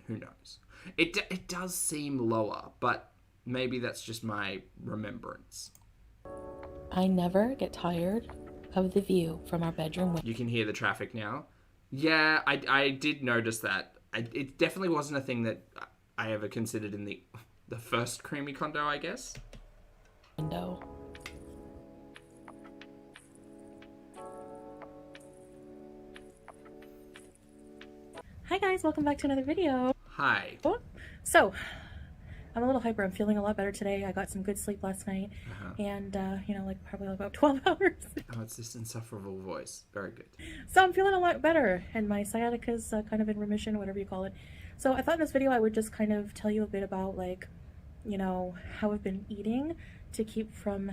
Who knows? It does seem lower, but maybe that's just my remembrance. I never get tired of the view from our bedroom window. You can hear the traffic now. Yeah, I did notice that. It definitely wasn't a thing that I ever considered in the first creamy condo, I guess. Hi guys, welcome back to another video. Hi. So, I'm a little hyper. I'm feeling a lot better today. I got some good sleep last night. And, probably about 12 hours. Oh, it's this insufferable voice. Very good. So I'm feeling a lot better, and my sciatica's kind of in remission, whatever you call it. So I thought in this video I would just kind of tell you a bit about, how I've been eating to keep from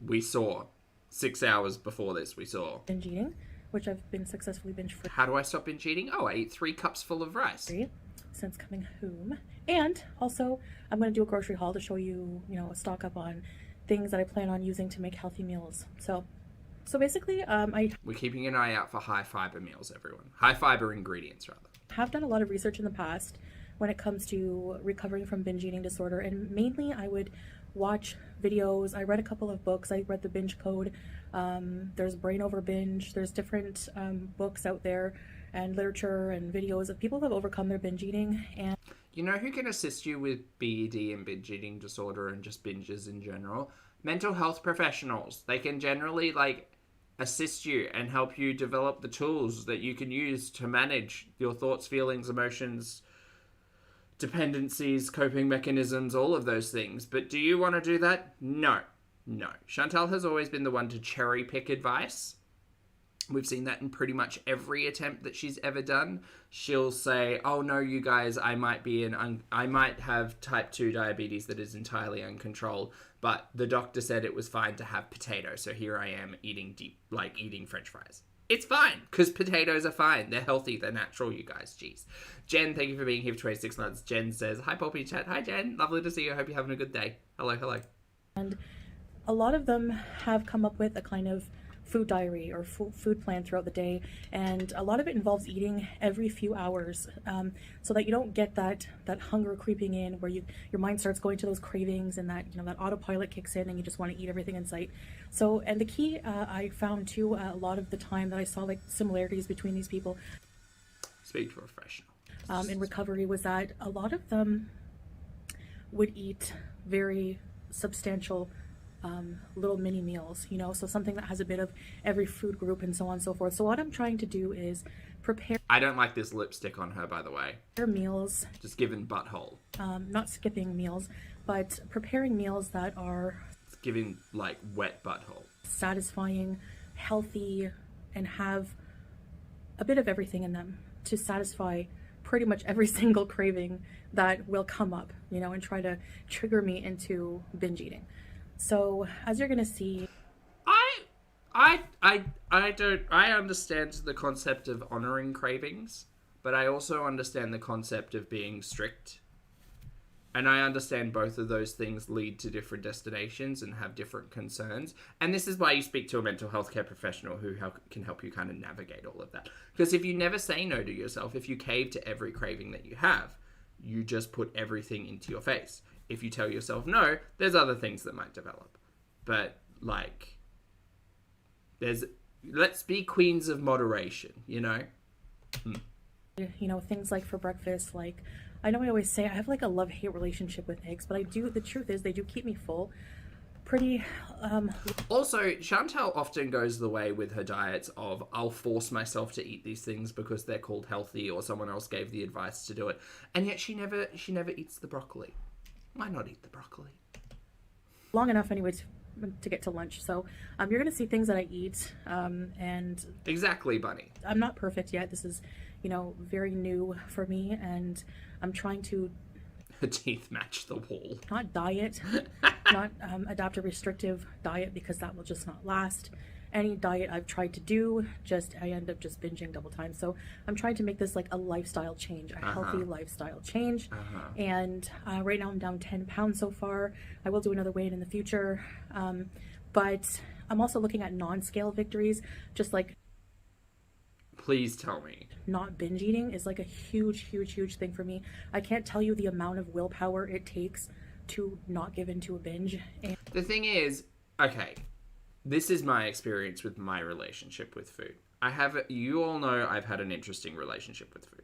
We saw 6 hours before this. We saw. binge eating, which I've been successfully binge-free How do I stop binge eating? Oh, I ate 3 cups full of rice. since coming home. And also, I'm going to do a grocery haul to show you, a stock up on things that I plan on using to make healthy meals. So basically, We're keeping an eye out for high fiber meals, everyone. High fiber ingredients, rather. have done a lot of research in the past when it comes to recovering from binge eating disorder, and mainly I would watch videos. I read a couple of books. I read the Binge Code. There's Brain Over Binge. There's different books out there and literature and videos of people who have overcome their binge eating. And You know who can assist you with BED and binge eating disorder and just binges in general? Mental health professionals. They can generally, assist you and help you develop the tools that you can use to manage your thoughts, feelings, emotions, dependencies, coping mechanisms, all of those things. But do you want to do that? No. Chantal has always been the one to cherry pick advice. We've seen that in pretty much every attempt that she's ever done. She'll say, oh no, you guys, I might have type 2 diabetes that is entirely uncontrolled, but the doctor said it was fine to have potato, so here I am eating eating french fries. It's fine, because potatoes are fine. They're healthy, they're natural, you guys. Jeez. Jen, thank you for being here for 26 months. Jen says, hi, Poppy Chat. Hi, Jen. Lovely to see you. I hope you're having a good day. Hello. a lot of them have come up with a kind of food diary or food plan throughout the day, and a lot of it involves eating every few hours, so that you don't get that hunger creeping in where your mind starts going to those cravings, and that that autopilot kicks in and you just want to eat everything in sight. So, and the key I found too, a lot of the time that I saw like similarities between these people, speak to a professional, in recovery, was that a lot of them would eat very substantial little mini meals, so something that has a bit of every food group and so on and so forth. So what I'm trying to do is prepare. I don't like this lipstick on her, by the way. Meals. Just giving butthole. Not skipping meals, but preparing meals that are... It's giving, like, wet butthole. Satisfying, healthy, and have a bit of everything in them to satisfy pretty much every single craving that will come up, and try to trigger me into binge eating. So as you're gonna see, I understand the concept of honoring cravings, but I also understand the concept of being strict. And I understand both of those things lead to different destinations and have different concerns. And this is why you speak to a mental health care professional who can help you kind of navigate all of that. Because if you never say no to yourself, if you cave to every craving that you have, you just put everything into your face. If you tell yourself no, there's other things that might develop. But, like, let's be queens of moderation, things like for breakfast, like, I know I always say I have like a love-hate relationship with eggs, but the truth is they do keep me full. Also, Chantal often goes the way with her diets of, I'll force myself to eat these things because they're called healthy or someone else gave the advice to do it. And yet she never eats the broccoli. Why not eat the broccoli? Long enough anyways to get to lunch. So you're going to see things that I eat. And exactly, Bunny. I'm not perfect yet. This is, very new for me, and I'm trying to... Her teeth match the wall. Not diet, not adopt a restrictive diet, because that will just not last. Any diet I've tried to do, I end up just binging double time. So I'm trying to make this like a lifestyle change, a healthy lifestyle change. And right now I'm down 10 pounds so far. I will do another weigh-in in the future. But I'm also looking at non-scale victories, just like... Please tell me. Not binge eating is like a huge thing for me. I can't tell you the amount of willpower it takes to not give into a binge. And the thing is, okay, this is my experience with my relationship with food. You all know I've had an interesting relationship with food.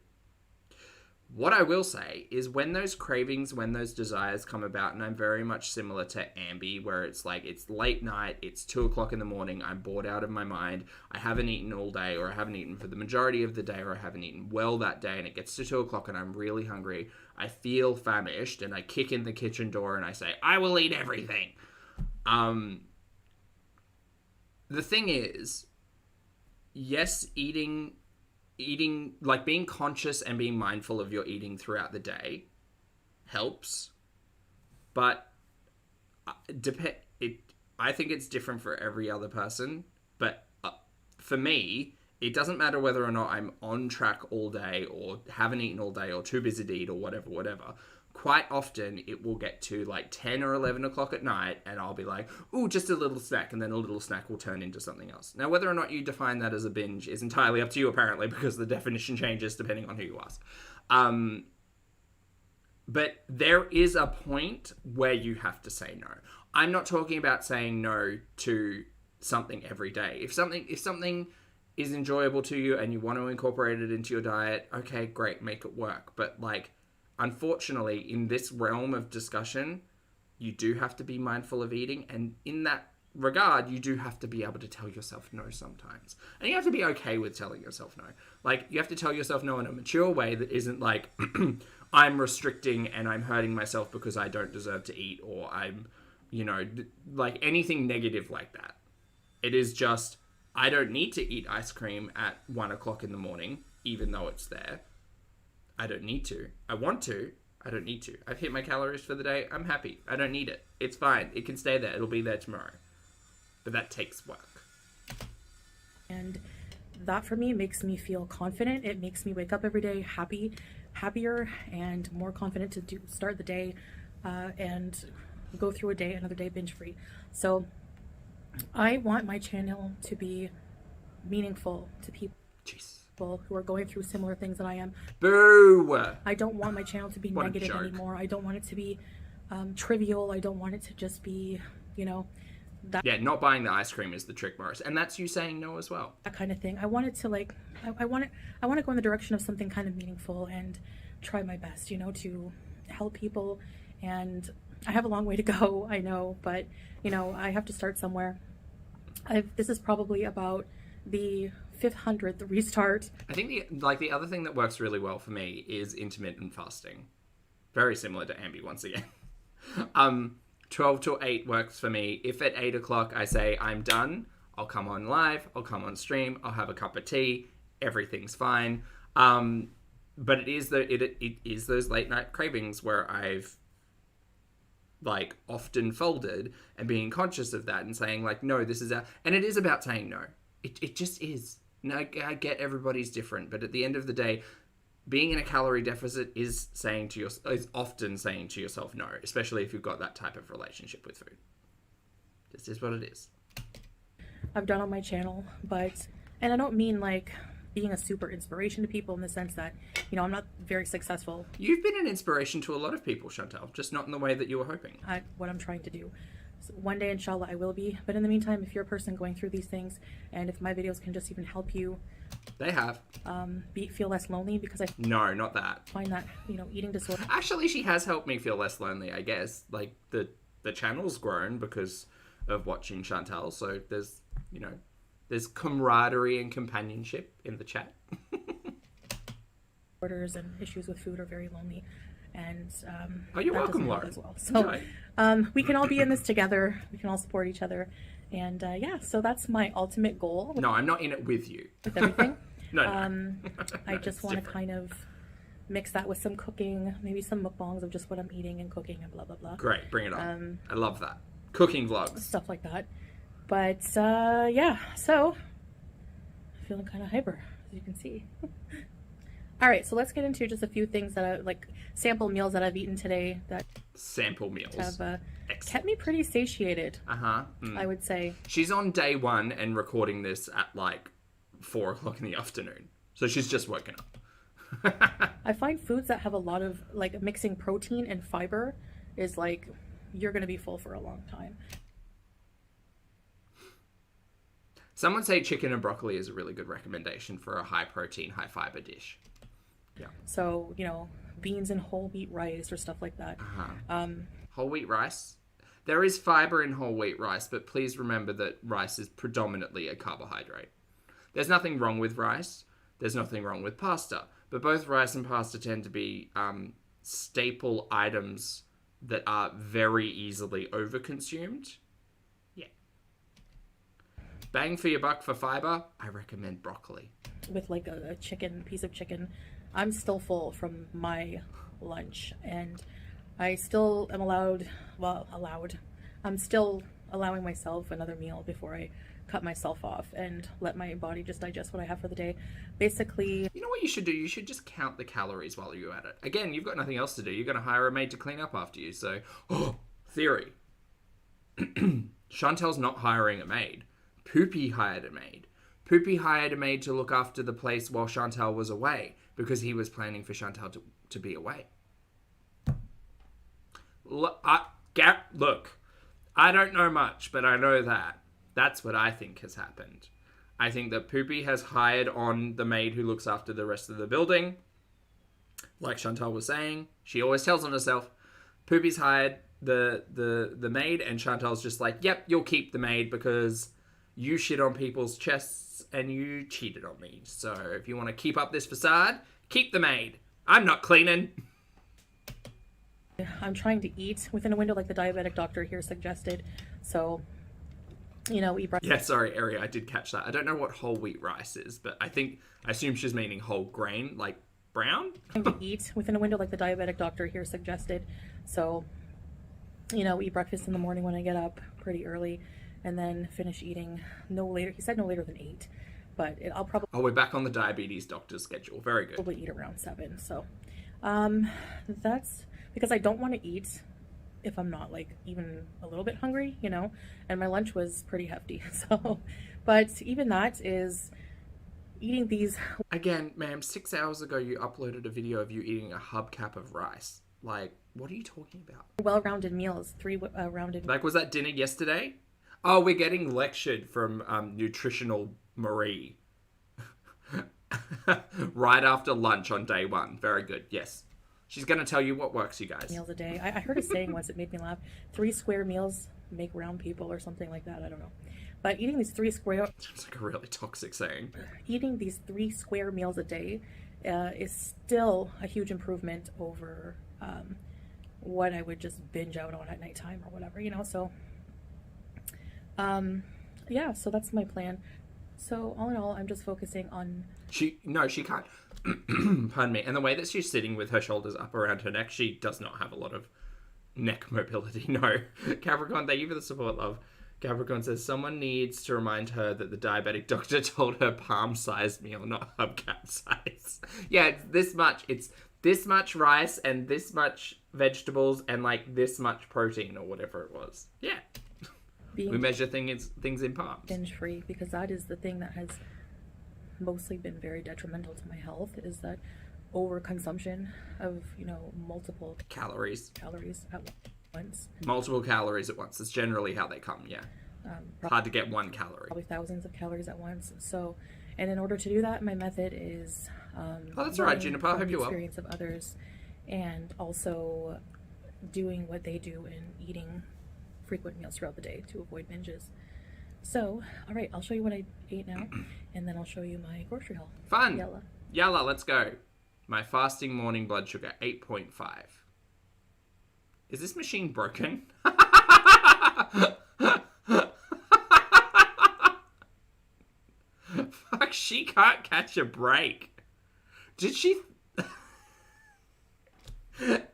What I will say is when those cravings, when those desires come about, and I'm very much similar to Ambi, where it's like, it's late night, it's 2 o'clock in the morning, I'm bored out of my mind, I haven't eaten all day, or I haven't eaten for the majority of the day, or I haven't eaten well that day, and it gets to 2 o'clock and I'm really hungry, I feel famished, and I kick in the kitchen door and I say, I will eat everything. The thing is, yes, eating, like being conscious and being mindful of your eating throughout the day helps, but I think it's different for every other person. But for me, it doesn't matter whether or not I'm on track all day or haven't eaten all day or too busy to eat or whatever. Quite often it will get to like 10 or 11 o'clock at night and I'll be like, ooh, just a little snack, and then a little snack will turn into something else. Now, whether or not you define that as a binge is entirely up to you, apparently, because the definition changes depending on who you ask. But there is a point where you have to say no. I'm not talking about saying no to something every day. If something is enjoyable to you and you want to incorporate it into your diet, okay, great, make it work. But like, unfortunately, in this realm of discussion, you do have to be mindful of eating. And in that regard, you do have to be able to tell yourself no sometimes. And you have to be okay with telling yourself no. Like, you have to tell yourself no in a mature way that isn't like, I'm restricting and I'm hurting myself because I don't deserve to eat, or I'm, like anything negative like that. It is just, I don't need to eat ice cream at 1 o'clock in the morning, even though it's there. I don't need to. I want to. I don't need to. I've hit my calories for the day. I'm happy. I don't need it. It's fine. It can stay there. It'll be there tomorrow. But that takes work. And that for me makes me feel confident. It makes me wake up every day happier and more confident to start the day and go through another day binge free. So I want my channel to be meaningful to people Jeez. who are going through similar things that I am. Boo! I don't want my channel to be What a negative joke. anymore. I don't want it to be trivial. I don't want it to just be, you know, that Yeah, not buying the ice cream is the trick, Morris. And that's you saying no as well. kind of thing. I want it to like, I want to go in the direction of something kind of meaningful and try my best, you know, to help people. And I have a long way to go, I know, but you know, I have to start somewhere. This is probably about the 500th restart. I think the other thing that works really well for me is intermittent fasting. Very similar to Ambi once again. 12 to 8 works for me. If at 8 o'clock I say I'm done, I'll come on live, I'll come on stream, I'll have a cup of tea, everything's fine. But it is those late night cravings where I've like often folded and being conscious of that and saying like, no, this is and it is about saying no. It just is. No, I get everybody's different, but at the end of the day, being in a calorie deficit is often saying to yourself no, especially if you've got that type of relationship with food. This is what it is. I've done on my channel, and I don't mean like being a super inspiration to people in the sense that, you know, I'm not very successful. You've been an inspiration to a lot of people, Chantal, just not in the way that you were hoping. What I'm trying to do. So one day, inshallah, I will be. But in the meantime, if you're a person going through these things, and if my videos can just even help you, They have. feel less lonely, because I No, not that. find that, you know, eating disorder. Actually, she has helped me feel less lonely, I guess. Like, the channel's grown because of watching Chantal, so there's, you know, there's camaraderie and companionship in the chat. Disorders and issues with food are very lonely, and Oh, you're that welcome, doesn't help Lauren. as well. So Right. we can all be in this together. We can all support each other, and yeah. So that's my ultimate goal No, I'm not in it with you. with everything. No. I just it's want to different. kind of mix that with some cooking, maybe some mukbangs of just what I'm eating and cooking and blah blah blah. Great, bring it on. I love that. Cooking vlogs. Stuff like that. But yeah, so feeling kind of hyper, as you can see. All right, so let's get into just a few things that I like, sample meals that I've eaten today that Sample meals. have Excellent. kept me pretty satiated, Uh-huh. I would say. She's on day 1 and recording this at like 4 o'clock in the afternoon. So she's just woken up. I find foods that have a lot of like mixing protein and fiber is like, you're gonna be full for a long time. Someone say chicken and broccoli is a really good recommendation for a high protein, high fiber dish. Yeah. So, you know, beans and whole wheat rice or stuff like that. Whole wheat rice. There is fiber in whole wheat rice, but please remember that rice is predominantly a carbohydrate. There's nothing wrong with rice. There's nothing wrong with pasta. But both rice and pasta tend to be staple items that are very easily overconsumed. Yeah. Bang for your buck for fiber, I recommend broccoli. With like a piece of chicken. I'm still full from my lunch, and I still am I'm still allowing myself another meal before I cut myself off and let my body just digest what I have for the day. Basically, You know what you should do? You should just count the calories while you're at it. Again, you've got nothing else to do. You're going to hire a maid to clean up after you. So, theory. Chantal's not hiring a maid. Poopy hired a maid. Poopy hired a maid to look after the place while Chantal was away because he was planning for Chantal to be away. Look, I don't know much, but I know that. That's what I think has happened. I think that Poopy has hired on the maid who looks after the rest of the building. Like Chantal was saying, she always tells on herself. Poopy's hired the maid, and Chantal's just like, yep, you'll keep the maid because you shit on people's chests and you cheated on me. So if you want to keep up this facade, keep the maid. I'm not cleaning. I'm trying to eat within a window like the diabetic doctor here suggested. So, you know, eat breakfast. Yeah, sorry, Ari, I did catch that. I don't know what whole wheat rice is, but I assume she's meaning whole grain, like brown. Trying to eat within a window like the diabetic doctor here suggested. So, you know, eat breakfast in the morning when I get up pretty early, and then finish eating no later. He said no later than 8, but I'll probably Oh, we're back on the diabetes doctor's schedule. Very good. eat around 7. So, that's because I don't want to eat if I'm not like even a little bit hungry, you know. And my lunch was pretty hefty. So, but even that is eating these. Again, ma'am, 6 hours ago you uploaded a video of you eating a hubcap of rice. Like, what are you talking about? Well-rounded meals, three rounded. Like, was that dinner yesterday? Oh, we're getting lectured from Nutritional Marie. Right after lunch on day one. Very good, yes. She's going to tell you what works, you guys. Meals a day. I heard a saying once, it made me laugh. 3 square meals make round people, or something like that. I don't know. But eating these 3 square... It's like a really toxic saying. Eating these 3 square meals a day is still a huge improvement over what I would just binge out on at nighttime or whatever, you know. So, yeah, so that's my plan. So all in all, I'm just focusing on... She can't. Pardon me. And the way that she's sitting with her shoulders up around her neck, she does not have a lot of neck mobility. No. Capricorn, thank you for the support, love. Capricorn says, someone needs to remind her that the diabetic doctor told her palm-sized meal, not hubcap size. Yeah, it's this much. It's this much rice and this much vegetables and like this much protein or whatever it was. Yeah. We measure things in palms. Binge-free, because that is the thing that has mostly been very detrimental to my health, is that overconsumption of, you know, multiple calories at once. Multiple calories at once. That's generally how they come, yeah. Hard to get 1 calorie. Probably thousands of calories at once. So, and in order to do that, my method is... oh, that's all right, Juniper. I hope you will. Experience of others, and also doing what they do and eating frequent meals throughout the day to avoid binges. So, all right, I'll show you what I ate now, and then I'll show you my grocery haul. Fun. Yalla, let's go. My fasting morning blood sugar, 8.5. Is this machine broken? Fuck, she can't catch a break. Did she...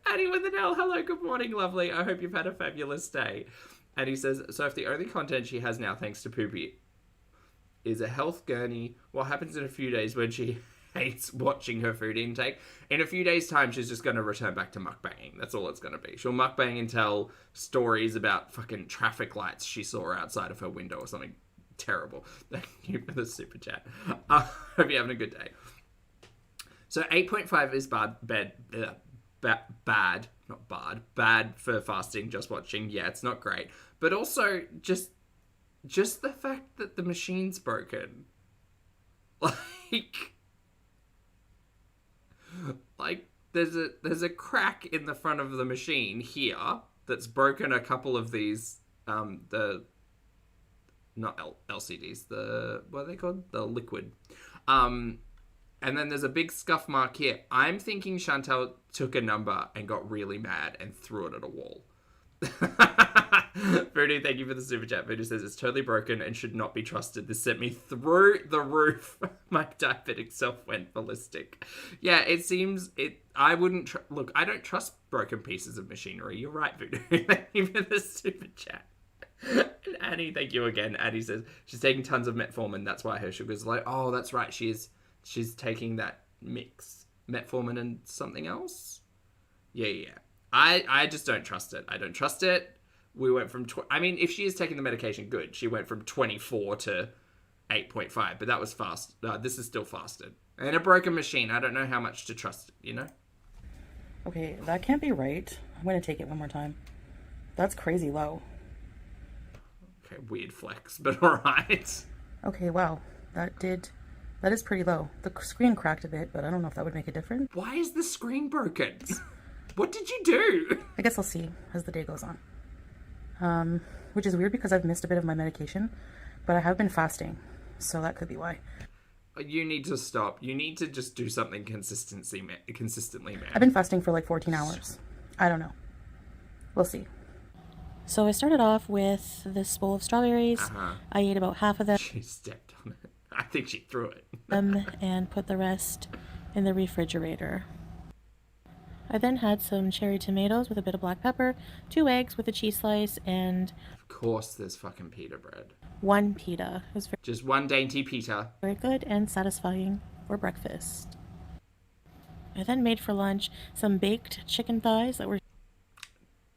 Addie with an L, hello, good morning, lovely. I hope you've had a fabulous day. And he says, so if the only content she has now, thanks to Poopy, is a health gurney, what happens in a few days when she hates watching her food intake? In a few days' time, she's just going to return back to mukbanging. That's all it's going to be. She'll mukbang and tell stories about fucking traffic lights she saw outside of her window or something terrible. Thank you for the super chat. Hope you're having a good day. So 8.5 is bad for fasting, just watching. Yeah, it's not great. But also just the fact that the machine's broken. Like there's a crack in the front of the machine here that's broken a couple of these LCDs, what are they called? The liquid. And then there's a big scuff mark here. I'm thinking Chantal took a number and got really mad and threw it at a wall. Voodoo, thank you for the super chat. Voodoo says it's totally broken and should not be trusted. This sent me through the roof. My diabetic self went ballistic. Yeah, it seems it. I wouldn't look. I don't trust broken pieces of machinery. You're right, Voodoo. Thank you for the super chat. And Annie, thank you again. Annie says she's taking tons of metformin. That's why her sugar's low. Oh, that's right. She's taking that mix, metformin and something else. Yeah. I just don't trust it. I don't trust it. We went from... I mean, if she is taking the medication, good. She went from 24 to 8.5, but that was fast. This is still fasted. And a broken machine. I don't know how much to trust it, you know? Okay, that can't be right. I'm going to take it one more time. That's crazy low. Okay, weird flex, but all right. Okay, wow. That is pretty low. The screen cracked a bit, but I don't know if that would make a difference. Why is the screen broken? What did you do? I guess I'll see as the day goes on. Which is weird because I've missed a bit of my medication, but I have been fasting, so that could be why. You need to stop. You need to just do something consistently, man. I've been fasting for like 14 hours. I don't know. We'll see. So I started off with this bowl of strawberries. I ate about half of them. She stepped on it. I think she threw it. And put the rest in the refrigerator. I then had some cherry tomatoes with a bit of black pepper, 2 eggs with a cheese slice, and... Of course there's fucking pita bread. 1 pita. It was just 1 dainty pita. Very good and satisfying for breakfast. I then made for lunch some baked chicken thighs that were...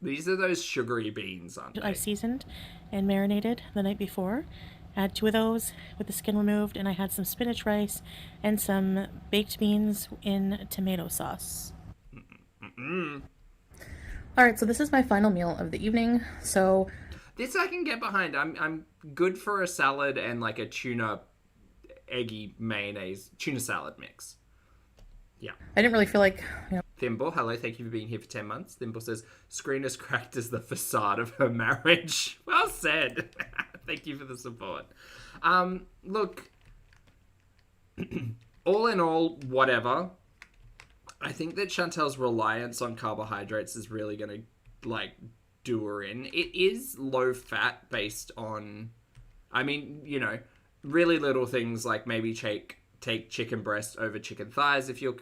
These are those sugary beans, aren't they? I seasoned and marinated the night before. I had 2 of those with the skin removed, and I had some spinach rice and some baked beans in tomato sauce. Alright, so this is my final meal of the evening. So This I can get behind. I'm good for a salad and like a tuna eggy mayonnaise tuna salad mix. Yeah. I didn't really feel like, Thimble, hello, thank you for being here for 10 months. Thimble says, screen is cracked as the facade of her marriage. Well said. Thank you for the support. Look, all in all, whatever. I think that Chantal's reliance on carbohydrates is really going to, like, do her in. It is low fat based on, I mean, you know, really little things like maybe take chicken breast over chicken thighs if you're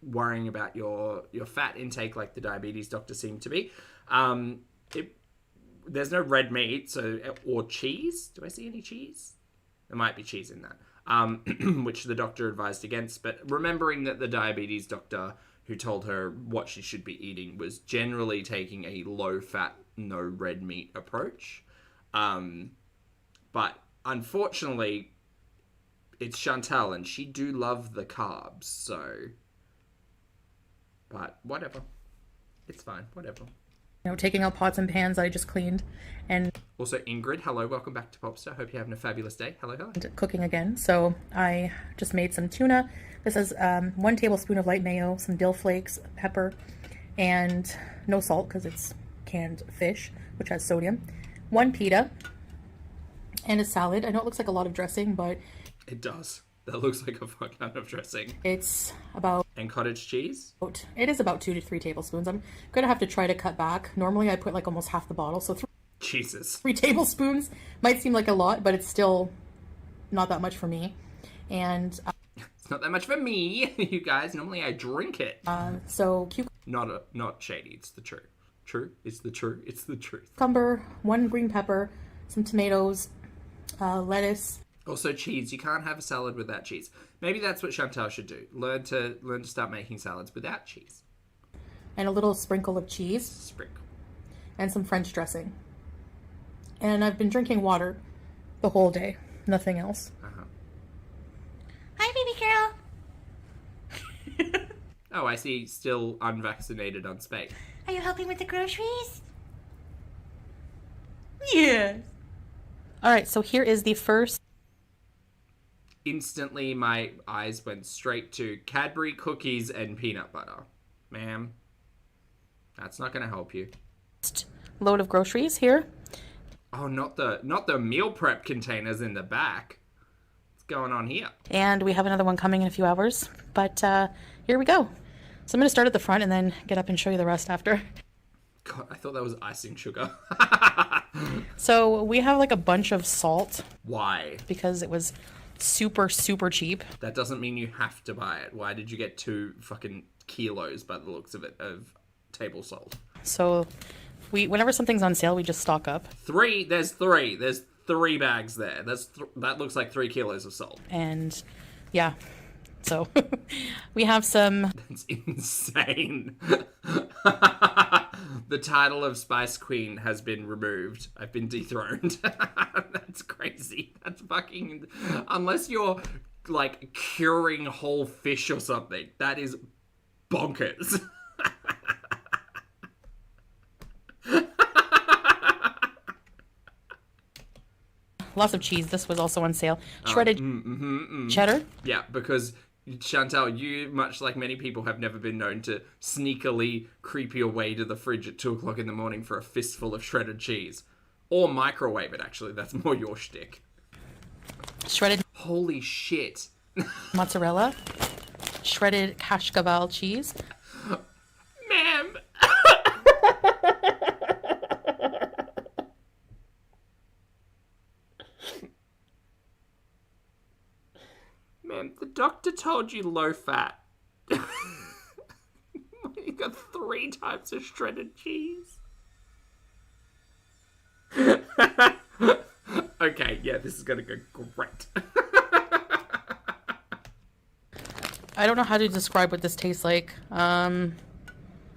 worrying about your fat intake like the diabetes doctor seemed to be. There's no red meat, or cheese. Do I see any cheese? There might be cheese in that, which the doctor advised against. But remembering that the diabetes doctor who told her what she should be eating was generally taking a low-fat, no red meat approach. But unfortunately, it's Chantal, and she do love the carbs, so... But whatever. It's fine, whatever. taking out pots and pans that I just cleaned and Also, Ingrid, hello, welcome back to Popstar. Hope you're having a fabulous day. Hello, hello. cooking again. So I just made some tuna. This is 1 tablespoon of light mayo, some dill flakes, pepper, and no salt because it's canned fish, which has sodium. 1 pita, and a salad. I know it looks like a lot of dressing, but It does. That looks like a fuck ton of dressing. it's about... And cottage cheese? It is about 2 to 3 tablespoons. I'm going to have to try to cut back. Normally I put like almost half the bottle, so Jesus. 3 tablespoons might seem like a lot, but it's still not that much for me. And It's not that much for me, you guys. Normally I drink it. so Not shady, it's the truth. True, it's the truth, it's the truth. cucumber, 1 green pepper, some tomatoes, lettuce. Also cheese. You can't have a salad without cheese. Maybe that's what Chantal should do. Learn to start making salads without cheese. And a little sprinkle of cheese. Sprinkle. And some French dressing. And I've been drinking water the whole day. Nothing else. Uh-huh. Hi, baby girl. Oh, I see. Still unvaccinated on Spade. Are you helping with the groceries? Yes. All right, so here is the first. Instantly, my eyes went straight to Cadbury cookies and peanut butter. Ma'am, that's not going to help you. Load of groceries here. Oh, not the meal prep containers in the back. What's going on here? And we have another one coming in a few hours. But here we go. So I'm going to start at the front and then get up and show you the rest after. God, I thought that was icing sugar. So we have like a bunch of salt Why? because it was super, super cheap. That doesn't mean you have to buy it. Why did you get 2 fucking kilos by the looks of it of table salt? So whenever something's on sale, we just stock up. 3? There's 3. There's 3 bags there. That looks like 3 kilos of salt. And yeah, so we have some. That's insane. The title of Spice Queen has been removed. I've been dethroned. That's crazy. That's fucking... Unless you're, like, curing whole fish or something. That is bonkers. Lots of cheese. This was also on sale. Shredded cheddar. Yeah, because... Chantal, you, much like many people, have never been known to sneakily creep your way to the fridge at 2 o'clock in the morning for a fistful of shredded cheese. Or microwave it, actually. That's more your shtick. Shredded Holy shit. mozzarella. Shredded Kashkaval cheese. Ma'am! Ma'am, the doctor told you low fat. You got 3 types of shredded cheese. Okay, yeah, this is gonna go great. I don't know how to describe what this tastes like.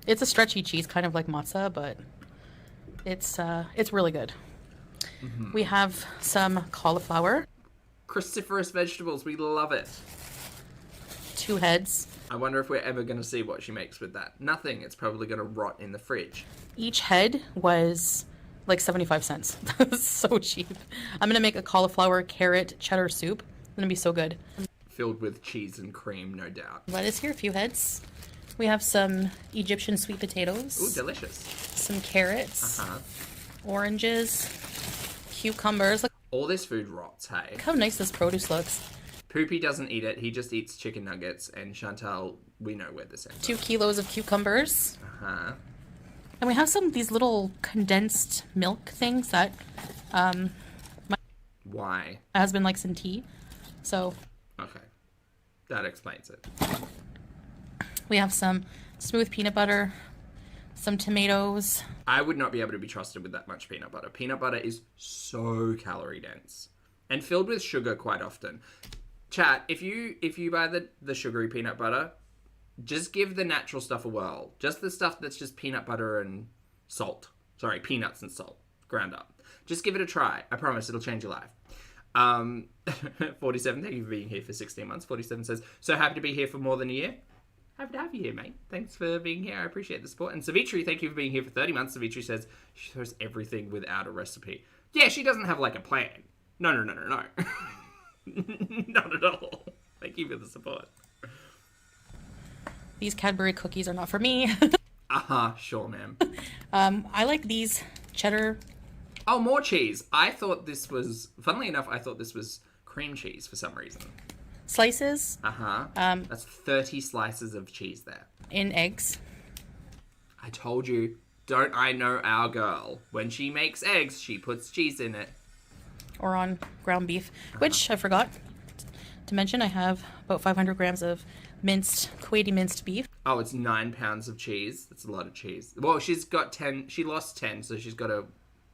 It's a stretchy cheese, kind of like matzo, but it's really good. We have some cauliflower, Cruciferous vegetables, we love it. 2 heads. I wonder if we're ever going to see what she makes with that. Nothing. It's probably going to rot in the fridge. Each head was like 75 cents. That's so cheap. I'm going to make a cauliflower carrot cheddar soup. It's going to be so good. Filled with cheese and cream, no doubt. Lettuce here, a few heads. We have some Egyptian sweet potatoes. Ooh, delicious. Some carrots. Uh-huh. Oranges. Cucumbers. Look All this food rots, hey? how nice this produce looks. Poopy doesn't eat it. He just eats chicken nuggets. And Chantal, we know where this ends. 2 kilos of cucumbers. Uh-huh. And we have some of these little condensed milk things that Why? my husband likes in tea. So Okay. That explains it. we have some smooth peanut butter, some tomatoes. I would not be able to be trusted with that much peanut butter. Peanut butter is so calorie dense and filled with sugar quite often. Chat, if you buy the sugary peanut butter, just give the natural stuff a whirl. Just the stuff that's just peanut butter and salt. Sorry, peanuts and salt ground up. Just give it a try. I promise it'll change your life. 47, thank you for being here for 16 months. 47 says, so happy to be here for more than a year. Happy to have you here, mate. Thanks for being here. I appreciate the support. And Savitri, thank you for being here for 30 months. Savitri says she throws everything without a recipe. Yeah, she doesn't have like a plan. No. Not at all. Thank you for the support. These Cadbury cookies are not for me. Sure, ma'am. I like these cheddar. Oh, more cheese. I thought this was, funnily enough, I thought this was cream cheese for some reason. Slices. That's 30 slices of cheese there. In eggs. I told you, don't I know our girl? When she makes eggs, she puts cheese in it. Or on ground beef, which I forgot to mention. I have about 500 grams of Kuwaiti minced beef. Oh, it's 9 pounds of cheese. That's a lot of cheese. Well, she's got 10. She lost 10, so she's got to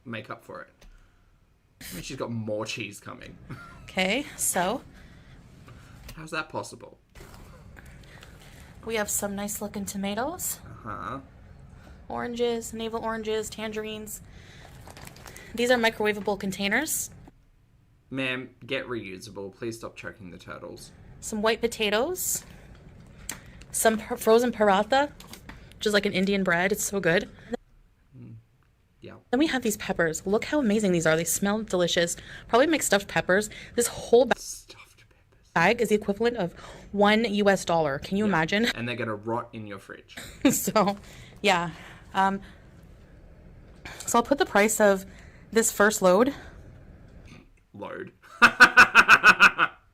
make up for it. I mean, she's got more cheese coming. Okay, so How's that possible? we have some nice looking tomatoes, oranges, navel oranges, tangerines. These are microwavable containers. Ma'am, get reusable. Please stop choking the turtles. Some white potatoes. Some frozen paratha, which is like an Indian bread. It's so good. Yeah. Then we have these peppers. Look how amazing these are. They smell delicious. Probably make stuffed peppers. This whole Stuffed peppers. bag is the equivalent of $1 US. Can you imagine? And they're going to rot in your fridge. So, yeah. So I'll put the price of this first load. Load.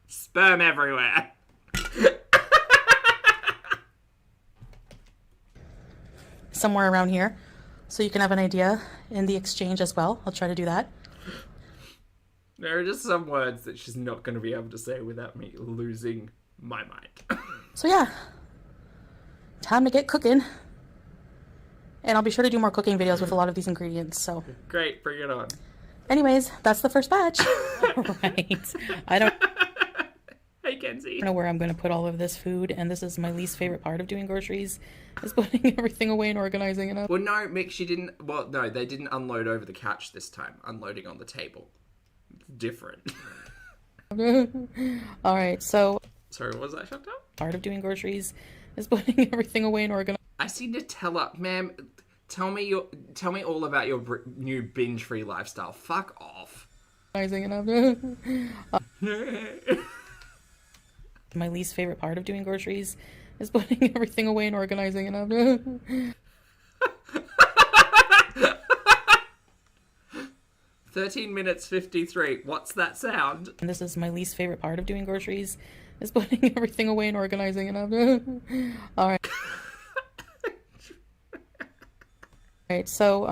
Sperm everywhere. Somewhere around here. So you can have an idea in the exchange as well. I'll try to do that. There are just some words that she's not going to be able to say without me losing my mind. So yeah. Time to get cooking. And I'll be sure to do more cooking videos with a lot of these ingredients. So Great, bring it on. anyways, that's the first batch. Right. I don't Hey, Kenzie. know where I'm going to put all of this food, and this is my least favorite part of doing groceries, is putting everything away and organizing it up. Well, no, Mick, she didn't. Well, no, they didn't unload over the couch this time. Unloading on the table. Different. All right, so Sorry, what was that, Chantal? part of doing groceries is putting everything away and I see Nutella, ma'am. Tell me all about your new binge-free lifestyle. Fuck off. organizing it up. My least favorite part of doing groceries is putting everything away and organizing it up. 13 minutes 53. What's that sound? And this is my least favorite part of doing groceries is putting everything away and organizing it up. All right. All right, so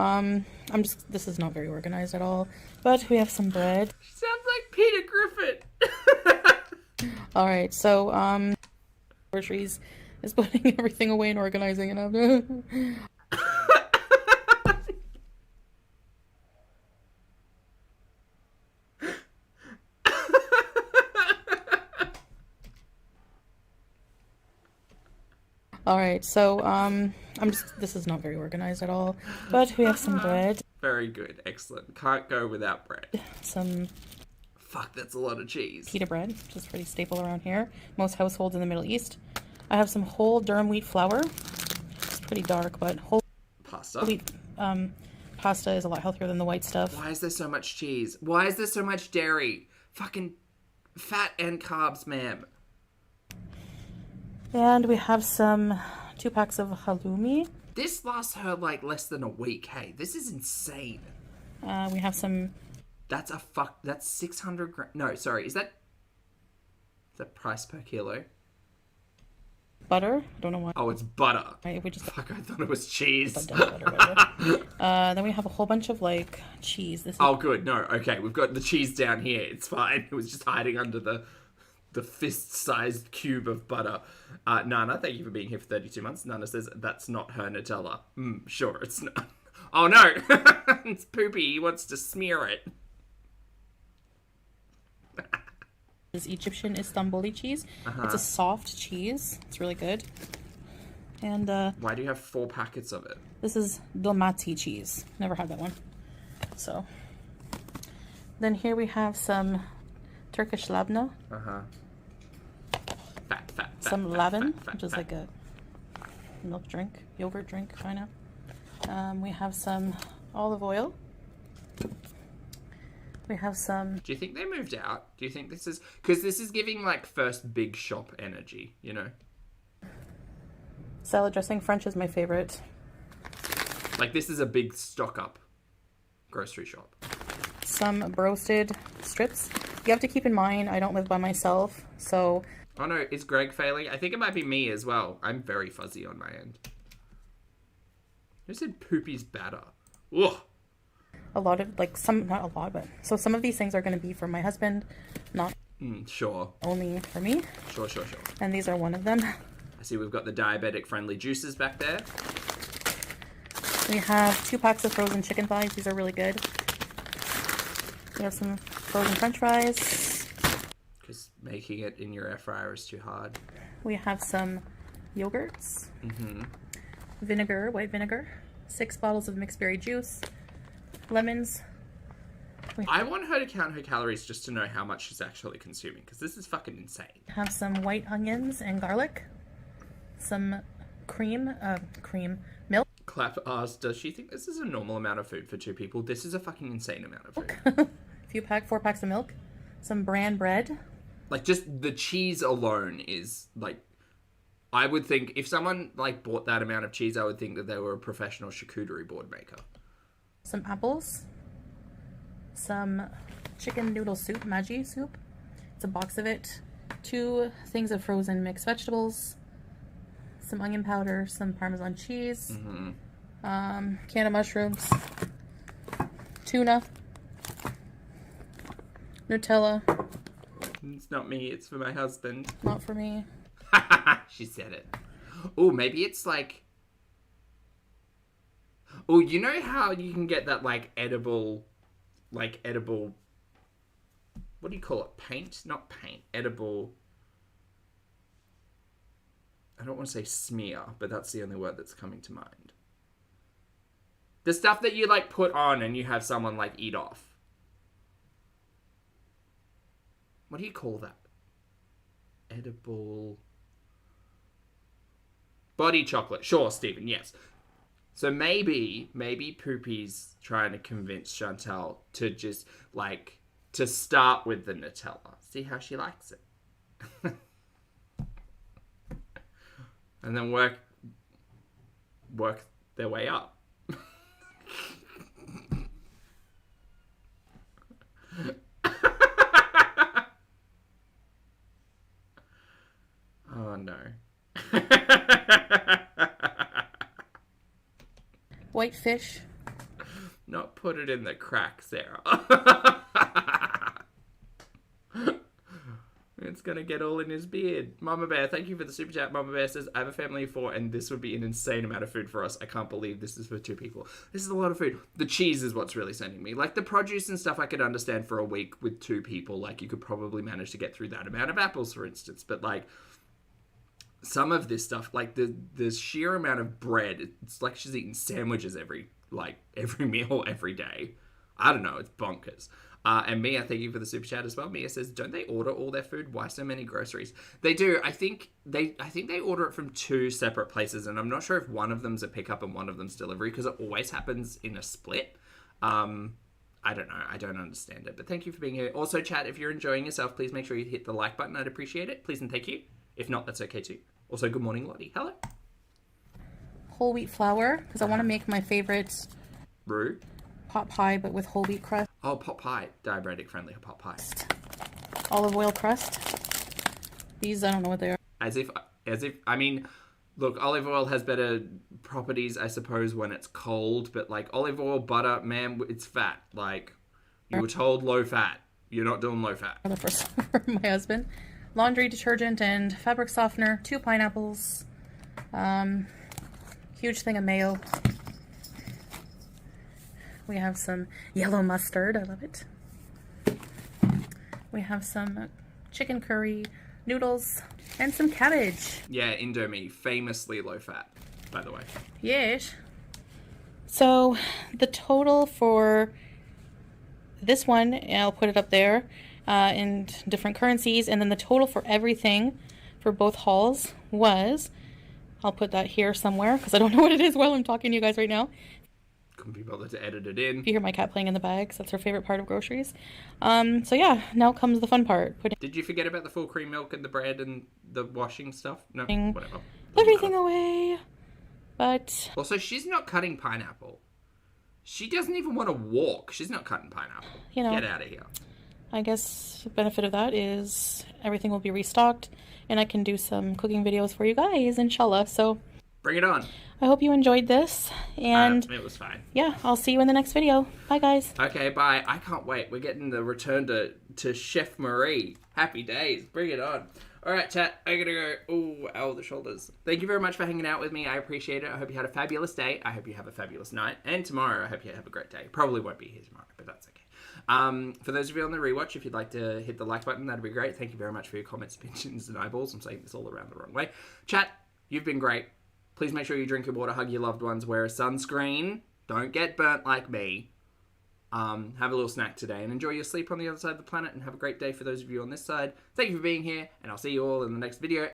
this is not very organized at all, but we have some bread. Sounds like Peter Griffin. All right, so groceries is putting everything away and organizing it up. All right, so This is not very organized at all. But we have some bread. Very good. Excellent. Can't go without bread. Some Fuck, that's a lot of cheese. pita bread, which is pretty staple around here. Most households in the Middle East. I have some whole durum wheat flour. It's pretty dark, but whole Pasta. wheat pasta is a lot healthier than the white stuff. Why is there so much cheese? Why is there so much dairy? Fucking fat and carbs, ma'am. And we have some 2 packs of halloumi. This lasts her like less than a week. Hey, this is insane. We have some That's 600 grams. No, sorry. Is that price per kilo? butter. I don't know why. Oh, it's butter. We just Fuck, I thought it was cheese. butter, whatever. Then we have a whole bunch of like cheese. This is Oh, good. No, okay. We've got the cheese down here. It's fine. It was just hiding under the fist-sized cube of butter. Nana, thank you for being here for 32 months. Nana says that's not her Nutella. Sure, it's not. Oh, no. It's Poopy. He wants to smear it. is Egyptian Istanbuli cheese. It's a soft cheese. It's really good. And Why do you have 4 packets of it? this is domati cheese. Never had that one. So then here we have some Turkish labna, Fat, some fat, lavin, fat, fat, which is fat. like a milk drink, yogurt drink, kind of. We have some olive oil. We have some Do you think they moved out? Do you think this is... Because this is giving, like, first big shop energy, you know? salad dressing. French is my favorite. Like, this is a big stock-up grocery shop. Some roasted strips. You have to keep in mind, I don't live by myself, so Oh, no. Is Greg failing? I think it might be me as well. I'm very fuzzy on my end. Who said Poopy's batter? Ugh. a lot of, like, not a lot, but, so some of these things are going to be for my husband, not Sure. only for me, Sure. and these are one of them. I see we've got the diabetic-friendly juices back there. We have 2 packs of frozen chicken thighs. These are really good. We have some frozen french fries. Because making it in your air fryer is too hard. We have some yogurts. Vinegar, white vinegar. 6 bottles of mixed berry juice. Lemons. I want her to count her calories just to know how much she's actually consuming. Because this is fucking insane. Have some white onions and garlic. Some cream, milk. Clap asks, does she think this is a normal amount of food for 2 people? This is a fucking insane amount of food. 4 packs of milk. Some bran bread. Like, just the cheese alone is, like... I would think, if someone, like, bought that amount of cheese, I would think that they were a professional charcuterie board maker. Some apples. Some chicken noodle soup, Maggi soup. It's a box of it. 2 things of frozen mixed vegetables. Some onion powder, some Parmesan cheese. Can of mushrooms. Tuna. Nutella. It's not me, it's for my husband. Not for me. She said it. Oh, maybe it's like... Oh, you know how you can get that, like, edible... What do you call it? Paint? Not paint. Edible... I don't want to say smear, but that's the only word that's coming to mind. The stuff that you, like, put on and you have someone, like, eat off. What do you call that? Edible... Body chocolate. Sure, Stephen, yes. So maybe Poopy's trying to convince Chantal to just, like, to start with the Nutella. See how she likes it. And then work their way up. Oh no. White fish. Not put it in the crack, Sarah. It's gonna get all in his beard. Mama Bear, thank you for the super chat. Mama Bear says, I have a family of 4 and this would be an insane amount of food for us. I can't believe this is for 2 people. This is a lot of food. The cheese is what's really sending me. Like, the produce and stuff I could understand for a week with 2 people. Like, you could probably manage to get through that amount of apples, for instance. But, like, some of this stuff, like the sheer amount of bread, it's like she's eating sandwiches every meal every day. I don't know, it's bonkers. And Mia, thank you for the super chat as well. Mia says, don't they order all their food? Why so many groceries? They do. I think they order it from 2 separate places, and I'm not sure if one of them's a pickup and one of them's delivery, because it always happens in a split. I don't know. I don't understand it. But thank you for being here. Also, chat, if you're enjoying yourself, please make sure you hit the like button. I'd appreciate it. Please and thank you. If not, that's okay too. Also, good morning, Lottie. Hello. Whole wheat flour, because I want to make my favorite Rue. pot pie, but with whole wheat crust. Oh, pot pie. Diabetic friendly pot pie. Olive oil crust. These, I don't know what they are. As if, I mean, look, olive oil has better properties, I suppose, when it's cold, but like olive oil, butter, man, it's fat. Like, you were told low fat. You're not doing low fat. For my husband. Laundry detergent and fabric softener, 2 pineapples, huge thing of mayo. We have some yellow mustard, I love it. We have some chicken curry, noodles, and some cabbage. Yeah, Indomie, famously low fat, by the way. Yes. So the total for this one, I'll put it up there in different currencies, and then the total for everything for both hauls was, I'll put that here somewhere because I don't know what it is while I'm talking to you guys right now. Couldn't be bothered to edit it in. If you hear my cat playing in the bags, that's her favorite part of groceries. So yeah, now comes the fun part. Did you forget about the full cream milk and the bread and the washing stuff? No, whatever. Everything away. But also, she's not cutting pineapple. She doesn't even want to walk. She's not cutting pineapple. You know, get out of here. I guess the benefit of that is everything will be restocked, and I can do some cooking videos for you guys, inshallah. So bring it on. I hope you enjoyed this, and it was fine. Yeah, I'll see you in the next video. Bye, guys. Okay, bye. I can't wait. We're getting the return to Chef Marie. Happy days. Bring it on. All right, chat. I gotta go. Oh, ow, the shoulders. Thank you very much for hanging out with me. I appreciate it. I hope you had a fabulous day. I hope you have a fabulous night. And tomorrow, I hope you have a great day. Probably won't be here tomorrow, but that's okay. For those of you on the rewatch, if you'd like to hit the like button, that'd be great. Thank you very much for your comments, opinions, and eyeballs. I'm saying this all around the wrong way. Chat, you've been great. Please make sure you drink your water, hug your loved ones, wear a sunscreen. Don't get burnt like me. Have a little snack today and enjoy your sleep on the other side of the planet, and have a great day for those of you on this side. Thank you for being here, and I'll see you all in the next video.